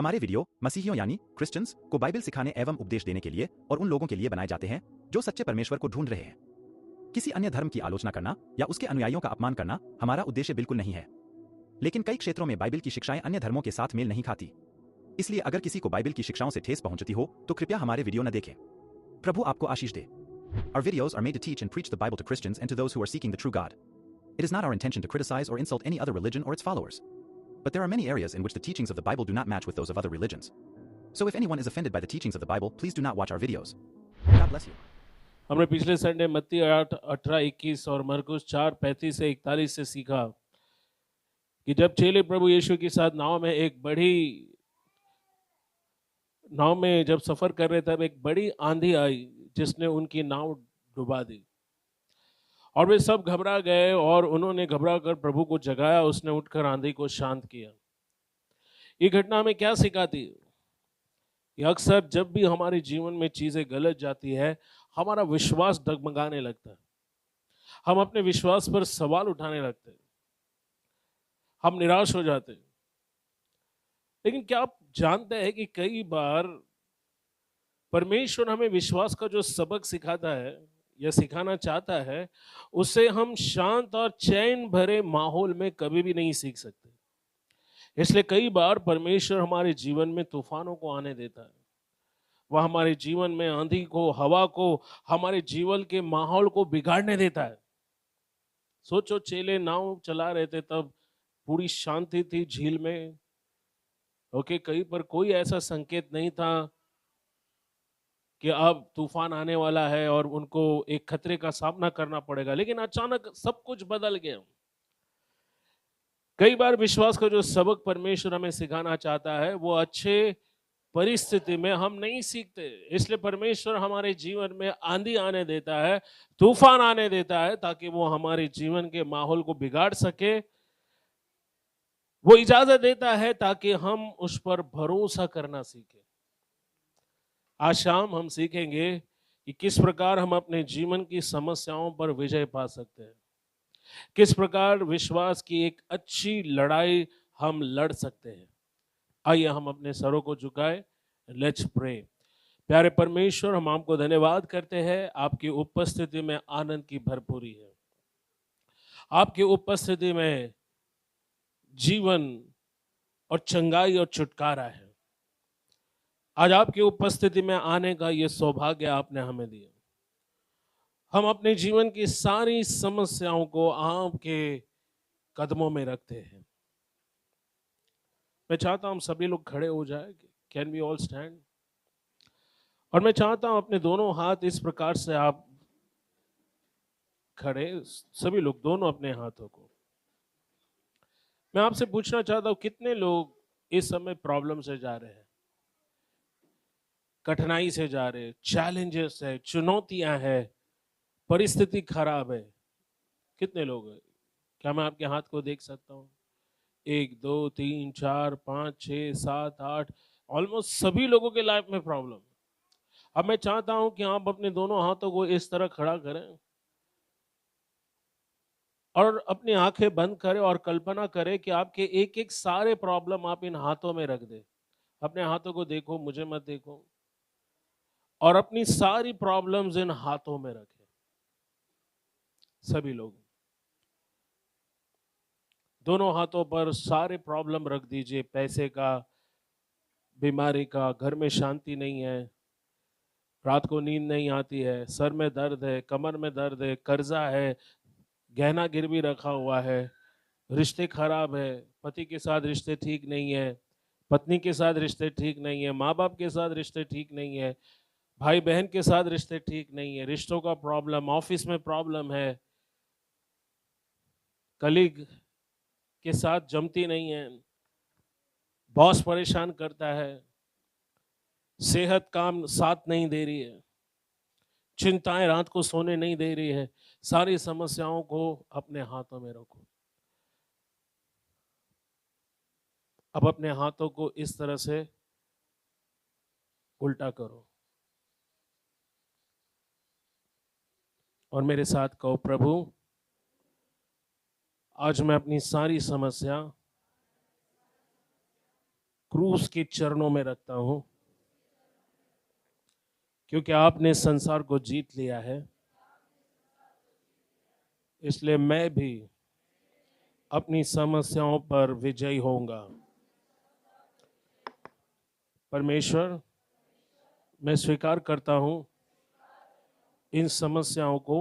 हमारे वीडियो मसीहियों यानी क्रिश्चियंस को बाइबल सिखाने एवं उपदेश देने के लिए और उन लोगों के लिए बनाए जाते हैं जो सच्चे परमेश्वर को ढूंढ रहे हैं। किसी अन्य धर्म की आलोचना करना या उसके अनुयायियों का अपमान करना हमारा उद्देश्य बिल्कुल नहीं है। लेकिन कई क्षेत्रों में बाइबल की शिक्षाएं अन्य धर्मों के साथ मेल नहीं खाती। इसलिए अगर किसी को बाइबल की शिक्षाओं से ठेस पहुंचती हो तो कृपया हमारे वीडियो न देखें। प्रभु आपको आशीष दे। Our videos are made to teach and preach the Bible to Christians and to those who are seeking the true God. It is not our intention to criticize or insult any other religion or its followers. But there are many areas in which the teachings of the Bible do not match with those of other religions. So if anyone is offended by the teachings of the Bible, please do not watch our videos. God bless you. हमने पिछले Sunday मत्ती 8:18-21 और मरकुस 4:35 से 41 से सीखा कि जब चेले प्रभु यीशु के साथ नाव में जब सफर कर रहे तब एक बड़ी आंधी आई जिसने उनकी नाव डुबा दी और वे सब घबरा गए और उन्होंने घबरा कर प्रभु को जगाया। उसने उठकर आंधी को शांत किया। ये घटना हमें क्या सिखाती है कि अक्सर जब भी हमारे जीवन में चीजें गलत जाती है हमारा विश्वास डगमगाने लगता है, हम अपने विश्वास पर सवाल उठाने लगते हैं, हम निराश हो जाते हैं। लेकिन क्या आप जानते हैं कि कई बार परमेश्वर हमें विश्वास का जो सबक सिखाता है या सिखाना चाहता है उससे हम शांत और चैन भरे माहौल में कभी भी नहीं सीख सकते। इसलिए कई बार परमेश्वर हमारे जीवन में तूफानों को आने देता है, वह हमारे जीवन में आंधी को, हवा को, हमारे जीवन के माहौल को बिगाड़ने देता है। सोचो, चेले नाव चला रहे थे तब पूरी शांति थी झील में, ओके, कहीं पर कोई ऐसा संकेत नहीं था कि अब तूफान आने वाला है और उनको एक खतरे का सामना करना पड़ेगा। लेकिन अचानक सब कुछ बदल गया। कई बार विश्वास का जो सबक परमेश्वर हमें सिखाना चाहता है वो अच्छे परिस्थिति में हम नहीं सीखते। इसलिए परमेश्वर हमारे जीवन में आंधी आने देता है, तूफान आने देता है ताकि वो हमारे जीवन के माहौल को बिगाड़ सके। वो इजाजत देता है ताकि हम उस पर भरोसा करना सीखें। आज शाम हम सीखेंगे कि किस प्रकार हम अपने जीवन की समस्याओं पर विजय पा सकते हैं, किस प्रकार विश्वास की एक अच्छी लड़ाई हम लड़ सकते हैं। आइए हम अपने सरों को झुकाएं। Let's pray. प्यारे परमेश्वर, हम आपको धन्यवाद करते हैं, आपकी उपस्थिति में आनंद की भरपूरी है, आपकी उपस्थिति में जीवन और चंगाई और छुटकारा है। आज आपकी उपस्थिति में आने का ये सौभाग्य आपने हमें दिया। हम अपने जीवन की सारी समस्याओं को आपके कदमों में रखते हैं। मैं चाहता हूं हम सभी लोग खड़े हो जाए। Can we all stand? और मैं चाहता हूं अपने दोनों हाथ इस प्रकार से आप खड़े, सभी लोग दोनों अपने हाथों को। मैं आपसे पूछना चाहता हूं कितने लोग इस समय प्रॉब्लम से जा रहे हैं, कठिनाई से जा रहे हैं, चैलेंजेस है, चुनौतियां है, परिस्थिति खराब है। कितने लोग हैं? क्या मैं आपके हाथ को देख सकता हूं? 1 2 3 4 5 6 7 8, ऑलमोस्ट सभी लोगों के लाइफ में प्रॉब्लम। अब मैं चाहता हूं कि आप अपने दोनों हाथों को इस तरह खड़ा करें और अपनी आंखें बंद करें और कल्पना करें कि आपके एक एक सारे प्रॉब्लम आप इन हाथों में रख दें। अपने हाथों को देखो, मुझे मत देखो, और अपनी सारी प्रॉब्लम्स इन हाथों में रखें। सभी लोग दोनों हाथों पर सारे प्रॉब्लम रख दीजिए। पैसे का, बीमारी का, घर में शांति नहीं है, रात को नींद नहीं आती है, सर में दर्द है, कमर में दर्द है, कर्जा है, गहना गिरवी रखा हुआ है, रिश्ते खराब है, पति के साथ रिश्ते ठीक नहीं है, पत्नी के साथ रिश्ते ठीक नहीं है, माँ बाप के साथ रिश्ते ठीक नहीं है, भाई बहन के साथ रिश्ते ठीक नहीं है, रिश्तों का प्रॉब्लम, ऑफिस में प्रॉब्लम है, कलीग के साथ जमती नहीं है, बॉस परेशान करता है, सेहत काम साथ नहीं दे रही है, चिंताएं रात को सोने नहीं दे रही है। सारी समस्याओं को अपने हाथों में रखो। अब अपने हाथों को इस तरह से उल्टा करो और मेरे साथ कहो, प्रभु आज मैं अपनी सारी समस्या क्रूस के चरणों में रखता हूं, क्योंकि आपने संसार को जीत लिया है, इसलिए मैं भी अपनी समस्याओं पर विजयी होऊंगा। परमेश्वर, मैं स्वीकार करता हूं इन समस्याओं को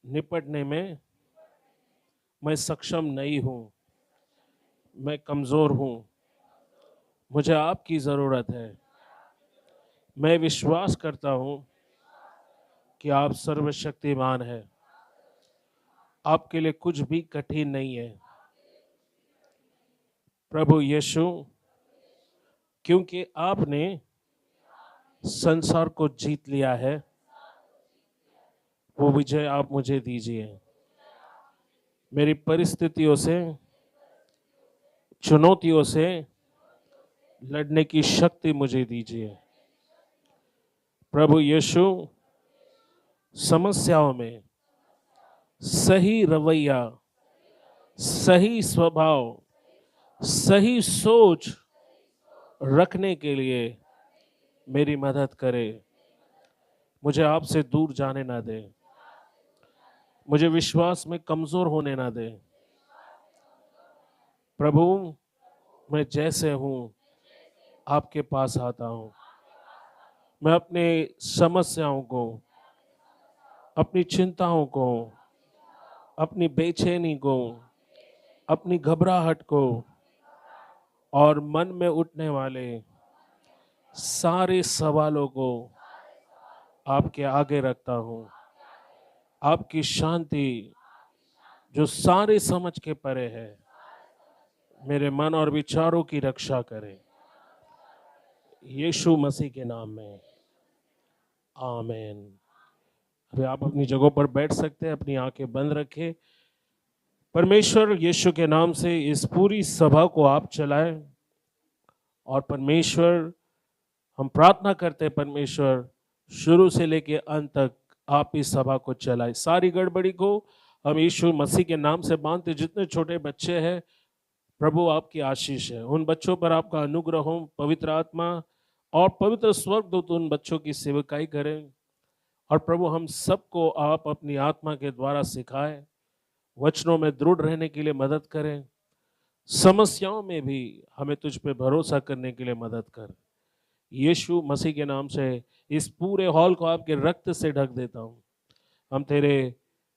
निपटने में मैं सक्षम नहीं हूं, मैं कमजोर हूं, मुझे आपकी जरूरत है। मैं विश्वास करता हूं कि आप सर्वशक्तिमान हैं, आपके लिए कुछ भी कठिन नहीं है। प्रभु यीशु, क्योंकि आपने संसार को जीत लिया है, वो विजय आप मुझे दीजिए। मेरी परिस्थितियों से, चुनौतियों से लड़ने की शक्ति मुझे दीजिए। प्रभु यीशु, समस्याओं में सही रवैया, सही स्वभाव, सही सोच रखने के लिए मेरी मदद करें। मुझे आपसे दूर जाने ना दें, मुझे विश्वास में कमजोर होने ना दें। प्रभु, मैं जैसे हूं आपके पास आता हूं। मैं अपने समस्याओं को, अपनी चिंताओं को, अपनी बेचैनी को, अपनी घबराहट को और मन में उठने वाले सारे सवालों को आपके आगे रखता हूं। आपकी शांति जो सारे समझ के परे है, मेरे मन और विचारों की रक्षा करे, यीशु मसीह के नाम में, आमीन। अभी आप अपनी जगहों पर बैठ सकते हैं, अपनी आंखें बंद रखें। परमेश्वर यीशु के नाम से इस पूरी सभा को आप चलाएं, और परमेश्वर, हम प्रार्थना करते हैं परमेश्वर, शुरू से लेकर अंत तक आप इस सभा को चलाएं। सारी गड़बड़ी को हम यीशु मसीह के नाम से बांधते। जितने छोटे बच्चे हैं, प्रभु आपकी आशीष है, उन बच्चों पर आपका अनुग्रह हो। पवित्र आत्मा और पवित्र स्वर्गदूत उन बच्चों की सेवकाई करें, और प्रभु हम सबको आप अपनी आत्मा के द्वारा सिखाएं, वचनों में दृढ़ रहने के लिए मदद करें, समस्याओं में भी हमें तुझ पे भरोसा करने के लिए मदद कर। यीशु मसीह के नाम से इस पूरे हॉल को आपके रक्त से ढक देता हूँ। हम तेरे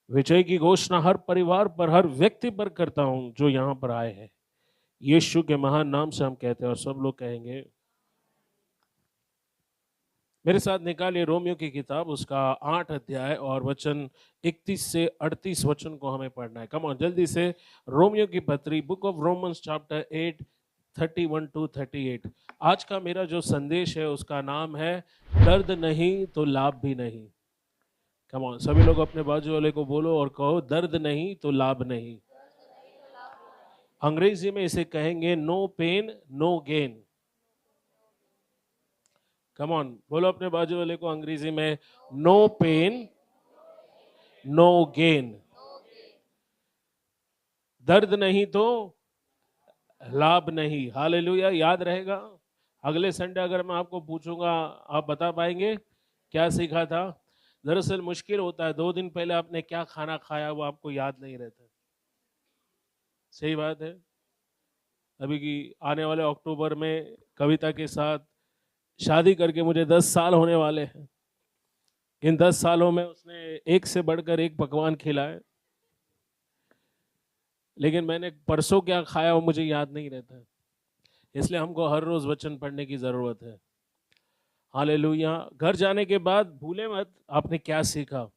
विजय की घोषणा हर परिवार पर, हर व्यक्ति पर करता हूँ जो यहाँ पर आए हैं। यीशु के महान नाम से हम कहते हैं, और सब लोग कहेंगे। मेरे साथ निकालिए रोमियो की किताब, उसका 8 अध्याय और वचन 31 से 38 वचन को हमें पढ़ना है। कम ऑन, जल्दी से। रोमियो की पत्री, book of Romans chapter 8 31 to 38। आज का मेरा जो संदेश है उसका नाम है, दर्द नहीं तो लाभ भी नहीं। कम ऑन, सभी लोग अपने बाजू वाले को बोलो और कहो, दर्द नहीं तो लाभ नहीं। अंग्रेजी में इसे कहेंगे, no pain no gain. Come on, बोलो अपने बाजू वाले को अंग्रेजी में, नो पेन नो गेन। दर्द नहीं तो लाभ नहीं। हालेलुया। याद रहेगा? अगले संडे अगर मैं आपको पूछूंगा, आप बता पाएंगे क्या सीखा था? दरअसल मुश्किल होता है, 2 दिन पहले आपने क्या खाना खाया वो आपको याद नहीं रहता। सही बात है। अभी की आने वाले अक्टूबर में कविता के साथ शादी करके मुझे 10 साल होने वाले हैं। इन 10 सालों में उसने एक से बढ़कर एक पकवान खिलाए, लेकिन मैंने परसों क्या खाया वो मुझे याद नहीं रहता। इसलिए हमको हर रोज वचन पढ़ने की जरूरत है। हालेलुया। घर जाने के बाद भूले मत आपने क्या सीखा।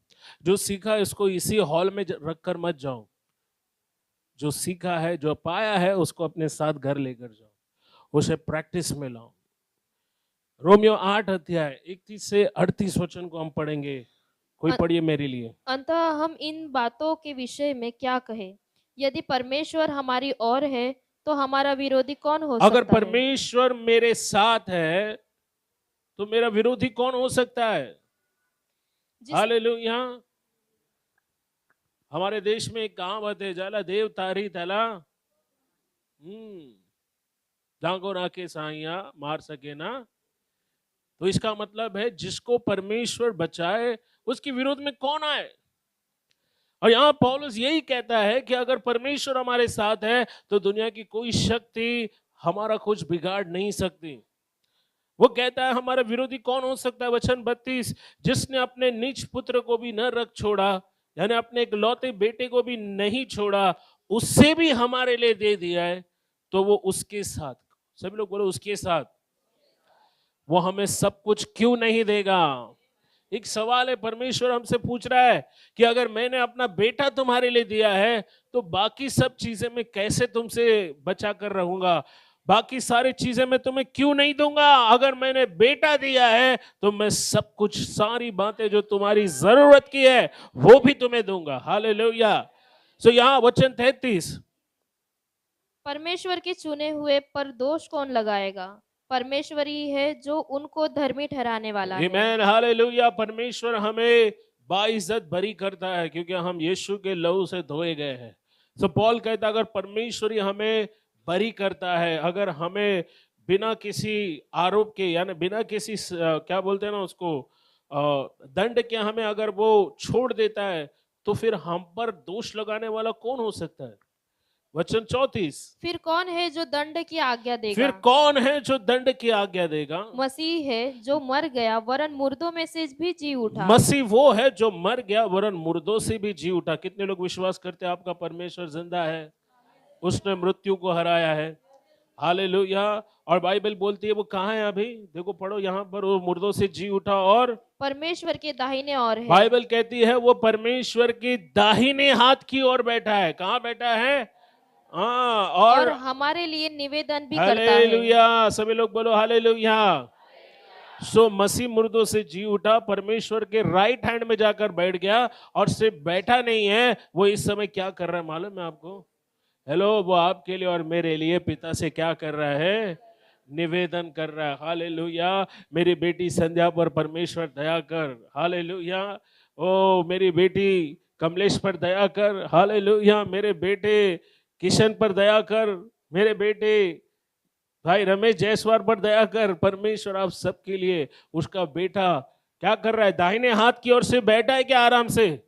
जो सीखा इसको इसी हॉल में रख कर मत जाओ। जो सीखा है, जो पाया है, उसको अपने साथ घर लेकर जाओ, उसे प्रैक्टिस में लाओ। रोमियो 8 अध्याय 31 से 38 वचन को हम पढ़ेंगे। कोई पढ़िए मेरे लिए। अतः हम इन बातों के विषय में क्या कहें? यदि परमेश्वर हमारी ओर है तो हमारा विरोधी कौन हो सकता अगर है? परमेश्वर मेरे साथ है तो मेरा विरोधी कौन हो सकता है? हालेलुया। हमारे देश में एक कहावत है, जाला देव तारी तला। जागो राखे साइया मार सके ना। तो इसका मतलब है जिसको परमेश्वर बचाए उसके विरोध में कौन आए। और यहां पौलुस यही कहता है कि अगर परमेश्वर हमारे साथ है तो दुनिया की कोई शक्ति हमारा कुछ बिगाड़ नहीं सकती। वो कहता है हमारा विरोधी कौन हो सकता है। वचन 32, जिसने अपने निज पुत्र को भी न रख छोड़ा, यानी अपने इकलौते बेटे को भी नहीं छोड़ा, उससे भी हमारे लिए दे दिया है, तो वो उसके साथ, सभी लोग बोलो उसके साथ, वो हमें सब कुछ क्यों नहीं देगा। एक सवाल है, परमेश्वर हमसे पूछ रहा है कि अगर मैंने अपना बेटा तुम्हारे लिए दिया है तो बाकी सब चीजें मैं कैसे तुमसे बचा कर रहूंगा, बाकी सारी चीजें मैं तुम्हें क्यों नहीं दूंगा। अगर मैंने बेटा दिया है तो मैं सब कुछ, सारी बातें जो तुम्हारी जरूरत की है वो भी तुम्हें दूंगा। हालेलुया। सो यहां वचन 33, परमेश्वर के चुने हुए पर दोष कौन लगाएगा? परमेश्वर ही है जो उनको धर्मी ठहराने वाला है। आमीन, हालेलुया। परमेश्वर हमें बाइज्जत भरी करता है क्योंकि हम यीशु के लहू से धोए गए हैं। सो पॉल कहता है अगर परमेश्वर ही हमें बरी करता है, अगर हमें बिना किसी आरोप के, यानी बिना किसी क्या बोलते हैं ना उसको, दंड के हमें अगर वो छोड़ देता है, तो फिर हम पर दोष लगाने वाला कौन हो सकता है। वचन 34, फिर कौन है जो दंड की आज्ञा देगा? फिर कौन है जो दंड की आज्ञा देगा। मसीह है जो मर गया वरन मुर्दों में से भी जी उठा। मसीह वो है जो मर गया वरन मुर्दों से भी जी उठा। कितने लोग विश्वास करते हैं आपका परमेश्वर जिंदा है, उसने मृत्यु को हराया है। हालेलुया। और बाइबल बोलती है वो कहाँ है, अभी देखो पढ़ो यहाँ पर, वो मुर्दों से जी उठा और परमेश्वर के दाहिने ओर है। बाइबल कहती है वो परमेश्वर की दाहिने हाथ की ओर बैठा है। कहाँ बैठा है? हाँ, और हमारे लिए निवेदन भी करता है। हालेलुया। सभी लोग बोलो हालेलुया। सो मसीह मुर्दों से जी उठा, परमेश्वर के राइट हैंड में जाकर बैठ गया, और सिर्फ बैठा नहीं है, वो इस समय क्या कर रहा है मालूम है आपको? हेलो, वो आपके लिए और मेरे लिए पिता से क्या कर रहा है? निवेदन कर रहा है। हालेलुया। मेरी बेटी संध्या पर परमेश्वर दया कर। हालेलुया। ओ मेरी बेटी कमलेश पर दया कर। हालेलुया। मेरे बेटे किशन पर दया कर। मेरे बेटे भाई रमेश जायसवाल पर दया कर। परमेश्वर आप सबके लिए, उसका बेटा क्या कर रहा है? दाहिने हाथ की ओर से बैठा है क्या आराम से?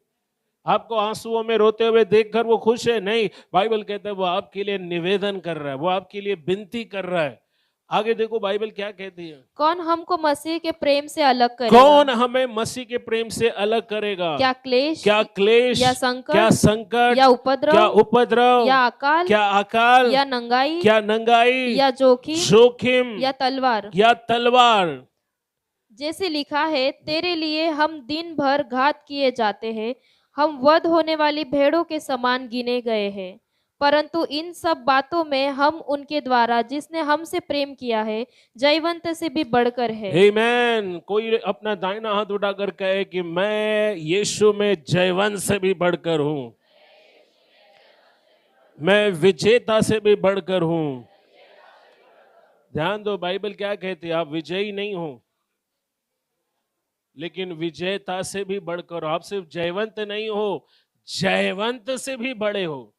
आपको आंसुओं में रोते हुए देखकर वो खुश है? नहीं, बाइबल कहता है वो आपके लिए निवेदन कर रहा है, वो आपके लिए विनती कर रहा है। आगे देखो बाइबल क्या कहती है। कौन हमको मसीह के प्रेम से अलग करेगा? कौन हमें मसीह के प्रेम से अलग करेगा? क्या क्लेश, क्या क्लेश, या संकट, क्या संकट, या उपद्रव, क्या उपद्रव, या अकाल, क्या अकाल, या नंगाई, क्या नंगाई, या जोखिम, जोखिम, या तलवार। या तलवार। जैसे लिखा है, तेरे लिए हम दिन भर घात किए जाते हैं, हम वध होने वाली भेड़ों के समान गिने गए हैं। परंतु इन सब बातों में हम उनके द्वारा जिसने हमसे प्रेम किया है जयवंत से भी बढ़कर है। आमीन। कोई अपना दाहिना हाथ उठाकर कहे कि मैं यीशु में जयवंत से भी बढ़कर हूं, मैं विजेता से भी बढ़कर हूं। ध्यान दो बाइबल क्या कहती है, आप विजयी नहीं हो, लेकिन विजेता से भी बढ़कर। आप सिर्फ जयवंत नहीं हो, जयवंत से भी बड़े हो।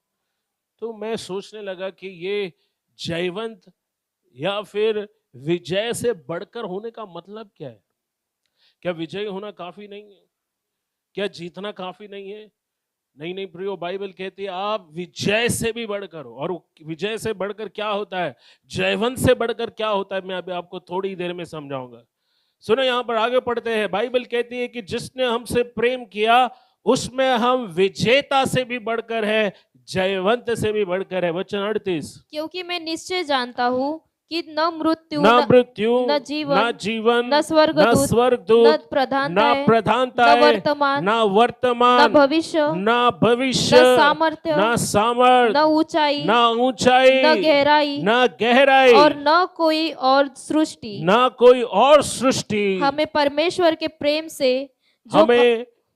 तो मैं सोचने लगा कि ये जयवंत या फिर विजय से बढ़कर होने का मतलब क्या है? क्या विजयी होना काफी नहीं है? क्या जीतना काफी नहीं है? नहीं नहीं प्रियो, बाइबल कहती है आप विजय से भी बढ़कर हो। और विजय से बढ़कर क्या होता है, जयवंत से बढ़कर क्या होता है, मैं अभी आपको थोड़ी देर में समझाऊंगा। सुनो, यहां पर आगे पढ़ते हैं। बाइबल कहती है कि जिसने हमसे प्रेम किया उसमें हम विजेता से भी बढ़कर है, जयवंत से भी बढ़कर है। वचन 38, क्योंकि मैं निश्चय जानता हूँ कि न मृत्यु, न जीवन, न स्वर्गदूत, न प्रधानता, न वर्तमान, न भविष्य, न सामर्थ्य, न ऊंचाई, न गहराई, और न कोई और सृष्टि हमें परमेश्वर के प्रेम से,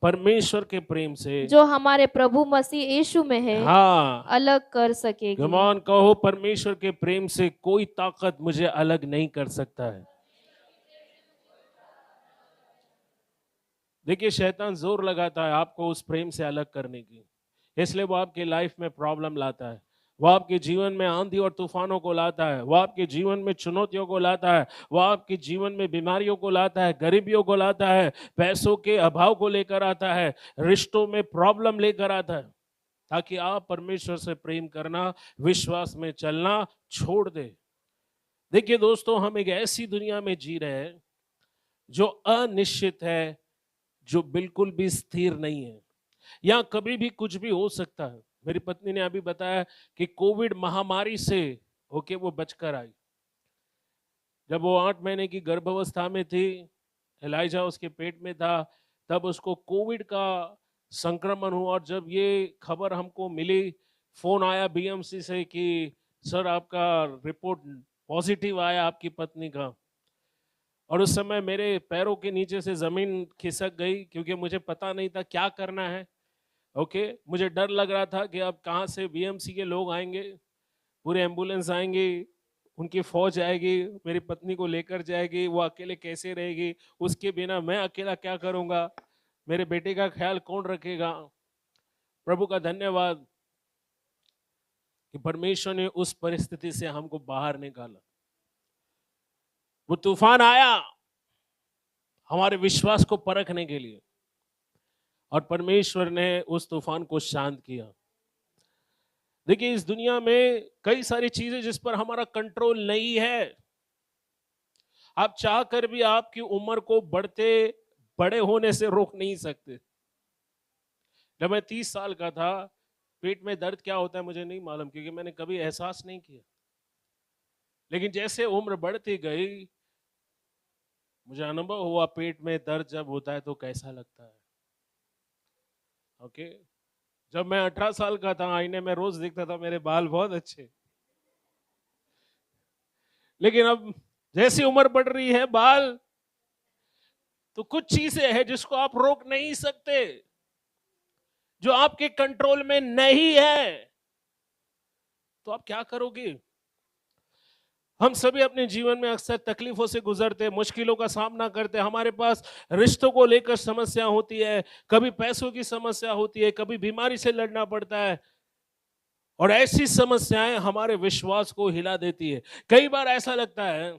परमेश्वर के प्रेम से जो हमारे प्रभु मसीह यीशु में है, हाँ, अलग कर सकेगी। कम ऑन कहो, परमेश्वर के प्रेम से कोई ताकत मुझे अलग नहीं कर सकता है। देखिए, शैतान जोर लगाता है आपको उस प्रेम से अलग करने की, इसलिए वो आपकी लाइफ में प्रॉब्लम लाता है, वो आपके जीवन में आंधी और तूफानों को लाता है, वो आपके जीवन में चुनौतियों को लाता है, वो आपके जीवन में बीमारियों को लाता है, गरीबियों को लाता है, पैसों के अभाव को लेकर आता है, रिश्तों में प्रॉब्लम लेकर आता है, ताकि आप परमेश्वर से प्रेम करना, विश्वास में चलना छोड़ दे। देखिए दोस्तों, हम एक ऐसी दुनिया में जी रहे हैं जो अनिश्चित है, जो बिल्कुल भी स्थिर नहीं है। यहाँ कभी भी कुछ भी हो सकता है। मेरी पत्नी ने अभी बताया कि कोविड महामारी से होके वो बचकर आई। जब वो 8 महीने की गर्भावस्था में थी, एलाइजा उसके पेट में था, तब उसको कोविड का संक्रमण हुआ। और जब ये खबर हमको मिली, फोन आया बीएमसी से कि सर आपका रिपोर्ट पॉजिटिव आया आपकी पत्नी का। और उस समय मेरे पैरों के नीचे से जमीन खिसक गई, क्योंकि मुझे पता नहीं था क्या करना है। ओके, मुझे डर लग रहा था कि अब कहाँ से बीएमसी के लोग आएंगे, पूरे एम्बुलेंस आएंगे, उनकी फौज आएगी, मेरी पत्नी को लेकर जाएगी, वो अकेले कैसे रहेगी, उसके बिना मैं अकेला क्या करूँगा, मेरे बेटे का ख्याल कौन रखेगा। प्रभु का धन्यवाद कि परमेश्वर ने उस परिस्थिति से हमको बाहर निकाला। वो तूफान आया हमारे विश्वास को परखने के लिए, और परमेश्वर ने उस तूफान को शांत किया। देखिए, इस दुनिया में कई सारी चीजें जिस पर हमारा कंट्रोल नहीं है। आप चाहकर भी आपकी उम्र को बड़े होने से रोक नहीं सकते। जब मैं 30 साल का था, पेट में दर्द क्या होता है मुझे नहीं मालूम, क्योंकि मैंने कभी एहसास नहीं किया। लेकिन जैसे उम्र बढ़ती गई, मुझे अनुभव हुआ पेट में दर्द जब होता है तो कैसा लगता है। ओके, जब मैं 18 साल का था, आईने में रोज दिखता था मेरे बाल बहुत अच्छे। लेकिन अब जैसी उम्र बढ़ रही है, बाल तो कुछ चीजें हैं जिसको आप रोक नहीं सकते, जो आपके कंट्रोल में नहीं है। तो आप क्या करोगे? हम सभी अपने जीवन में अक्सर तकलीफों से गुजरते हैं, मुश्किलों का सामना करते हैं। हमारे पास रिश्तों को लेकर समस्या होती है, कभी पैसों की समस्या होती है, कभी बीमारी से लड़ना पड़ता है, और ऐसी समस्याएं हमारे विश्वास को हिला देती है। कई बार ऐसा लगता है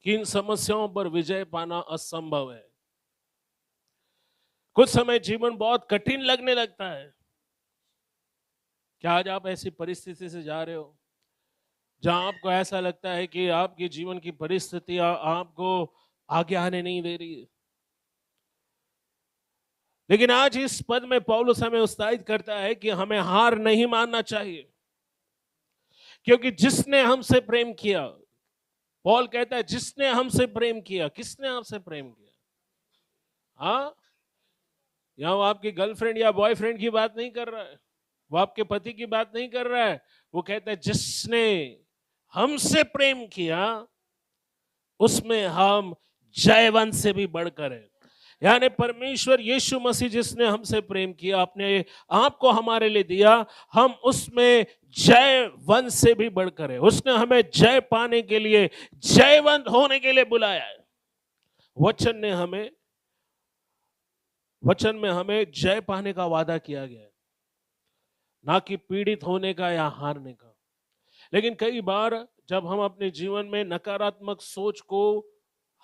कि इन समस्याओं पर विजय पाना असंभव है। कुछ समय जीवन बहुत कठिन लगने लगता है। क्या आज आप ऐसी परिस्थिति से जा रहे हो जहां आपको ऐसा लगता है कि आपके जीवन की परिस्थितियां आपको आगे आने नहीं दे रही है? लेकिन आज इस पद में पौलुस हमें उत्साहित करता है कि हमें हार नहीं मानना चाहिए, क्योंकि जिसने हमसे प्रेम किया, पौल कहता है जिसने हमसे प्रेम किया। किसने आपसे प्रेम किया? हाँ, यहां वो आपकी गर्लफ्रेंड या बॉयफ्रेंड की बात नहीं कर रहा है, वो आपके पति की बात नहीं कर रहा है। वो कहता है जिसने हमसे प्रेम किया, उसमें हम जयवंत से भी बढ़कर है। यानी परमेश्वर यीशु मसीह जिसने हमसे प्रेम किया, अपने आप को हमारे लिए दिया, हम उसमें जयवंत से भी बढ़कर है। उसने हमें जय पाने के लिए, जयवंत होने के लिए बुलाया है। वचन में हमें जय पाने का वादा किया गया है, ना कि पीड़ित होने का या हारने का। लेकिन कई बार जब हम अपने जीवन में नकारात्मक सोच को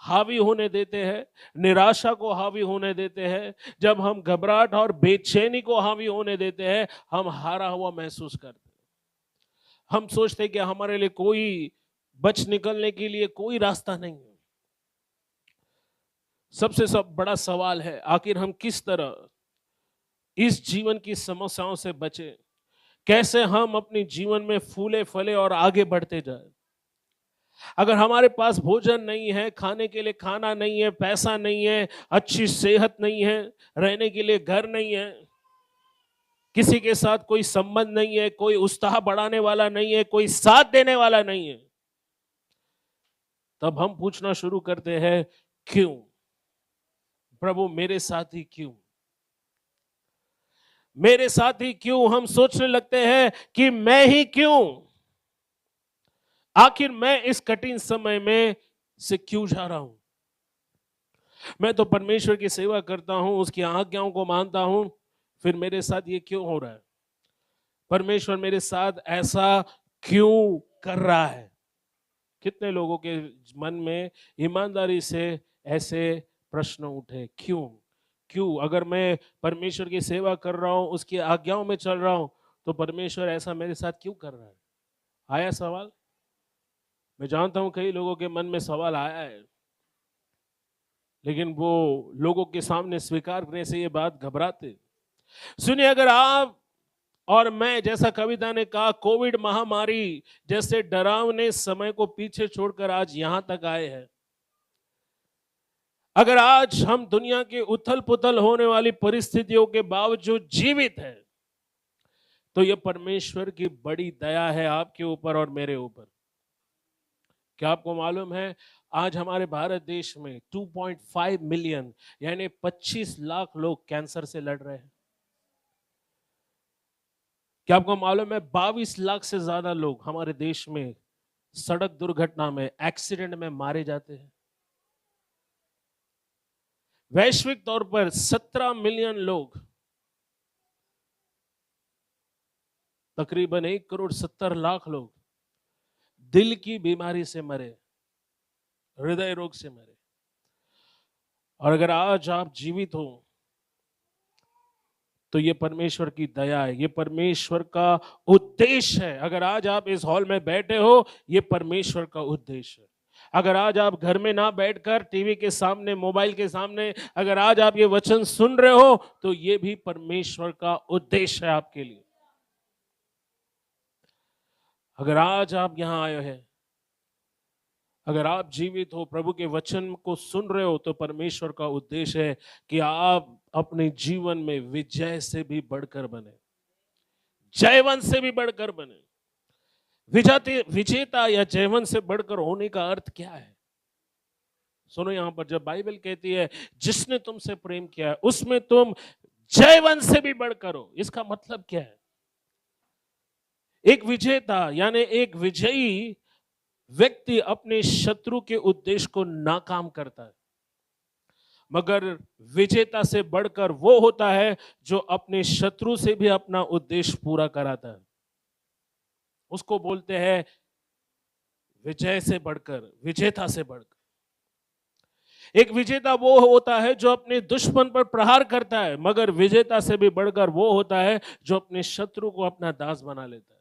हावी होने देते हैं, निराशा को हावी होने देते हैं, जब हम घबराहट और बेचैनी को हावी होने देते हैं, हम हारा हुआ महसूस करते हैं। हम सोचते हैं कि हमारे लिए कोई बच निकलने के लिए कोई रास्ता नहीं है। सबसे बड़ा सवाल है, आखिर हम किस तरह इस जीवन की समस्याओं से बचे? कैसे हम अपने जीवन में फूले फले और आगे बढ़ते जाए? अगर हमारे पास भोजन नहीं है, खाने के लिए खाना नहीं है, पैसा नहीं है, अच्छी सेहत नहीं है, रहने के लिए घर नहीं है, किसी के साथ कोई संबंध नहीं है, कोई उत्साह बढ़ाने वाला नहीं है, कोई साथ देने वाला नहीं है, तब हम पूछना शुरू करते हैं, क्यों प्रभु मेरे साथ ही क्यों? मेरे साथ ही क्यों? हम सोचने लगते हैं कि मैं ही क्यों? आखिर मैं इस कठिन समय में से क्यों जा रहा हूं? मैं तो परमेश्वर की सेवा करता हूं, उसकी आज्ञाओं को मानता हूं, फिर मेरे साथ ये क्यों हो रहा है? परमेश्वर मेरे साथ ऐसा क्यों कर रहा है? कितने लोगों के मन में ईमानदारी से ऐसे प्रश्न उठे, क्यों? क्यों? अगर मैं परमेश्वर की सेवा कर रहा हूं, उसकी आज्ञाओं में चल रहा हूं, तो परमेश्वर ऐसा मेरे साथ क्यों कर रहा है? आया सवाल? मैं जानता हूं कई लोगों के मन में सवाल आया है, लेकिन वो लोगों के सामने स्वीकार करने से ये बात घबराते। सुनिए, अगर आप और मैं, जैसा कविता ने कहा, कोविड महामारी जैसे डरावने समय को पीछे छोड़कर आज यहां तक आए हैं, अगर आज हम दुनिया के उथल पुथल होने वाली परिस्थितियों के बावजूद जीवित हैं, तो यह परमेश्वर की बड़ी दया है आपके ऊपर और मेरे ऊपर। क्या आपको मालूम है, आज हमारे भारत देश में 2.5 मिलियन यानी 25 लाख लोग कैंसर से लड़ रहे हैं। क्या आपको मालूम है 22 लाख से ज्यादा लोग हमारे देश में सड़क दुर्घटना में, एक्सीडेंट में मारे जाते हैं। वैश्विक तौर पर 17 मिलियन लोग, तकरीबन 1,70,00,000 लोग दिल की बीमारी से मरे, हृदय रोग से मरे। और अगर आज आप जीवित हो तो ये परमेश्वर की दया है, ये परमेश्वर का उद्देश्य है। अगर आज आप इस हॉल में बैठे हो, ये परमेश्वर का उद्देश्य है। अगर आज आप घर में ना बैठकर टीवी के सामने, मोबाइल के सामने, अगर आज आप ये वचन सुन रहे हो, तो ये भी परमेश्वर का उद्देश्य है आपके लिए। अगर आज आप यहां आए हैं, अगर आप जीवित हो, प्रभु के वचन को सुन रहे हो, तो परमेश्वर का उद्देश्य है कि आप अपने जीवन में विजय से भी बढ़कर बने, जयवंत से भी बढ़कर बने। विजेता या जयवंत से बढ़कर होने का अर्थ क्या है? सुनो, यहां पर जब बाइबल कहती है जिसने तुमसे प्रेम किया है उसमें तुम जयवंत से भी बढ़कर हो, इसका मतलब क्या है? एक विजेता यानी एक विजयी व्यक्ति अपने शत्रु के उद्देश्य को नाकाम करता है, मगर विजेता से बढ़कर वो होता है जो अपने शत्रु से भी अपना उद्देश्य पूरा कराता है। उसको बोलते हैं विजय से बढ़कर, विजेता से बढ़कर। एक विजेता वो होता है जो अपने दुश्मन पर प्रहार करता है, मगर विजेता से भी बढ़कर वो होता है जो अपने शत्रु को अपना दास बना लेता है।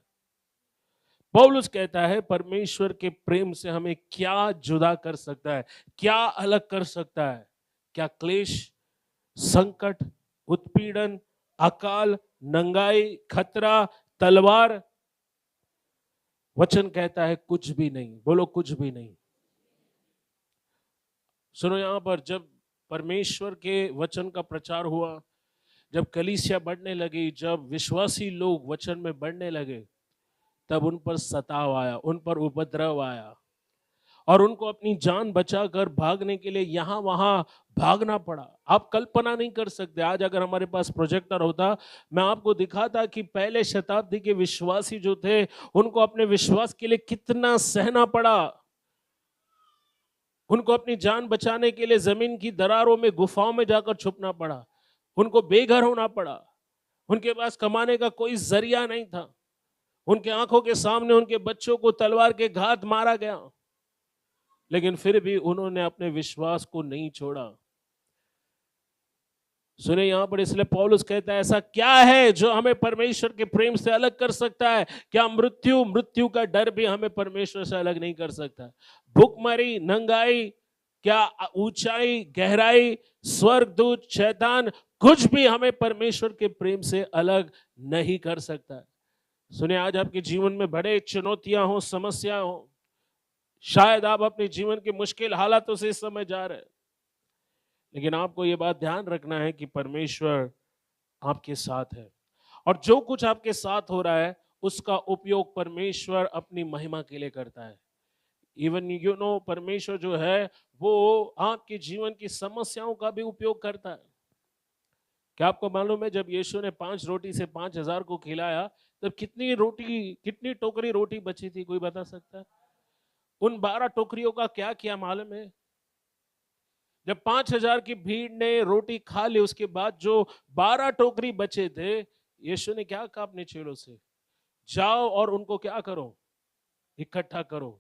पौलुस कहता है परमेश्वर के प्रेम से हमें क्या जुदा कर सकता है, क्या अलग कर सकता है? क्या क्लेश, संकट, उत्पीड़न, अकाल, नंगाई, खतरा, तलवार? वचन कहता है कुछ भी नहीं। बोलो, कुछ भी नहीं। सुनो, यहां पर जब परमेश्वर के वचन का प्रचार हुआ, जब कलीसिया बढ़ने लगी, जब विश्वासी लोग वचन में बढ़ने लगे, तब उन पर सताव आया, उन पर उपद्रव आया और उनको अपनी जान बचाकर भागने के लिए यहां वहां भागना पड़ा। आप कल्पना नहीं कर सकते, आज अगर हमारे पास प्रोजेक्टर होता, मैं आपको दिखाता कि पहले शताब्दी के विश्वासी जो थे, उनको अपने विश्वास के लिए कितना सहना पड़ा। उनको अपनी जान बचाने के लिए जमीन की दरारों में, गुफाओं में जाकर छुपना पड़ा। उनको बेघर होना पड़ा। उनके पास कमाने का कोई जरिया नहीं था। उनके आंखों के सामने उनके बच्चों को तलवार के घात मारा गया, लेकिन फिर भी उन्होंने अपने विश्वास को नहीं छोड़ा। सुने, यहां पर इसलिए पौलुस कहता है ऐसा क्या है जो हमें परमेश्वर के प्रेम से अलग कर सकता है? क्या मृत्यु का डर भी हमें परमेश्वर से अलग नहीं कर सकता? भूखमरी, नंगाई, क्या ऊंचाई, गहराई, स्वर्गदूत, शैतान, कुछ भी हमें परमेश्वर के प्रेम से अलग नहीं कर सकता। सुने, आज आपके जीवन में बड़े चुनौतियां हो, समस्या हो, शायद आप अपने जीवन के मुश्किल हालातों से इस समय जा रहे हैं, लेकिन आपको यह बात ध्यान रखना है कि परमेश्वर आपके साथ है और जो कुछ आपके साथ हो रहा है उसका उपयोग परमेश्वर अपनी महिमा के लिए करता है। इवन परमेश्वर जो है वो आपके जीवन की समस्याओं का भी उपयोग करता है। क्या आपको मालूम है जब यीशु ने 5 रोटी से 5,000 को खिलाया, तब कितनी टोकरी रोटी बची थी? कोई बता सकता है? उन 12 टोकरियों का क्या किया मालूम है? जब 5,000 की भीड़ ने रोटी खा ली, उसके बाद जो 12 टोकरी बचे थे, यीशु ने क्या कहा अपने चेलों से? जाओ और उनको क्या करो, इकट्ठा करो,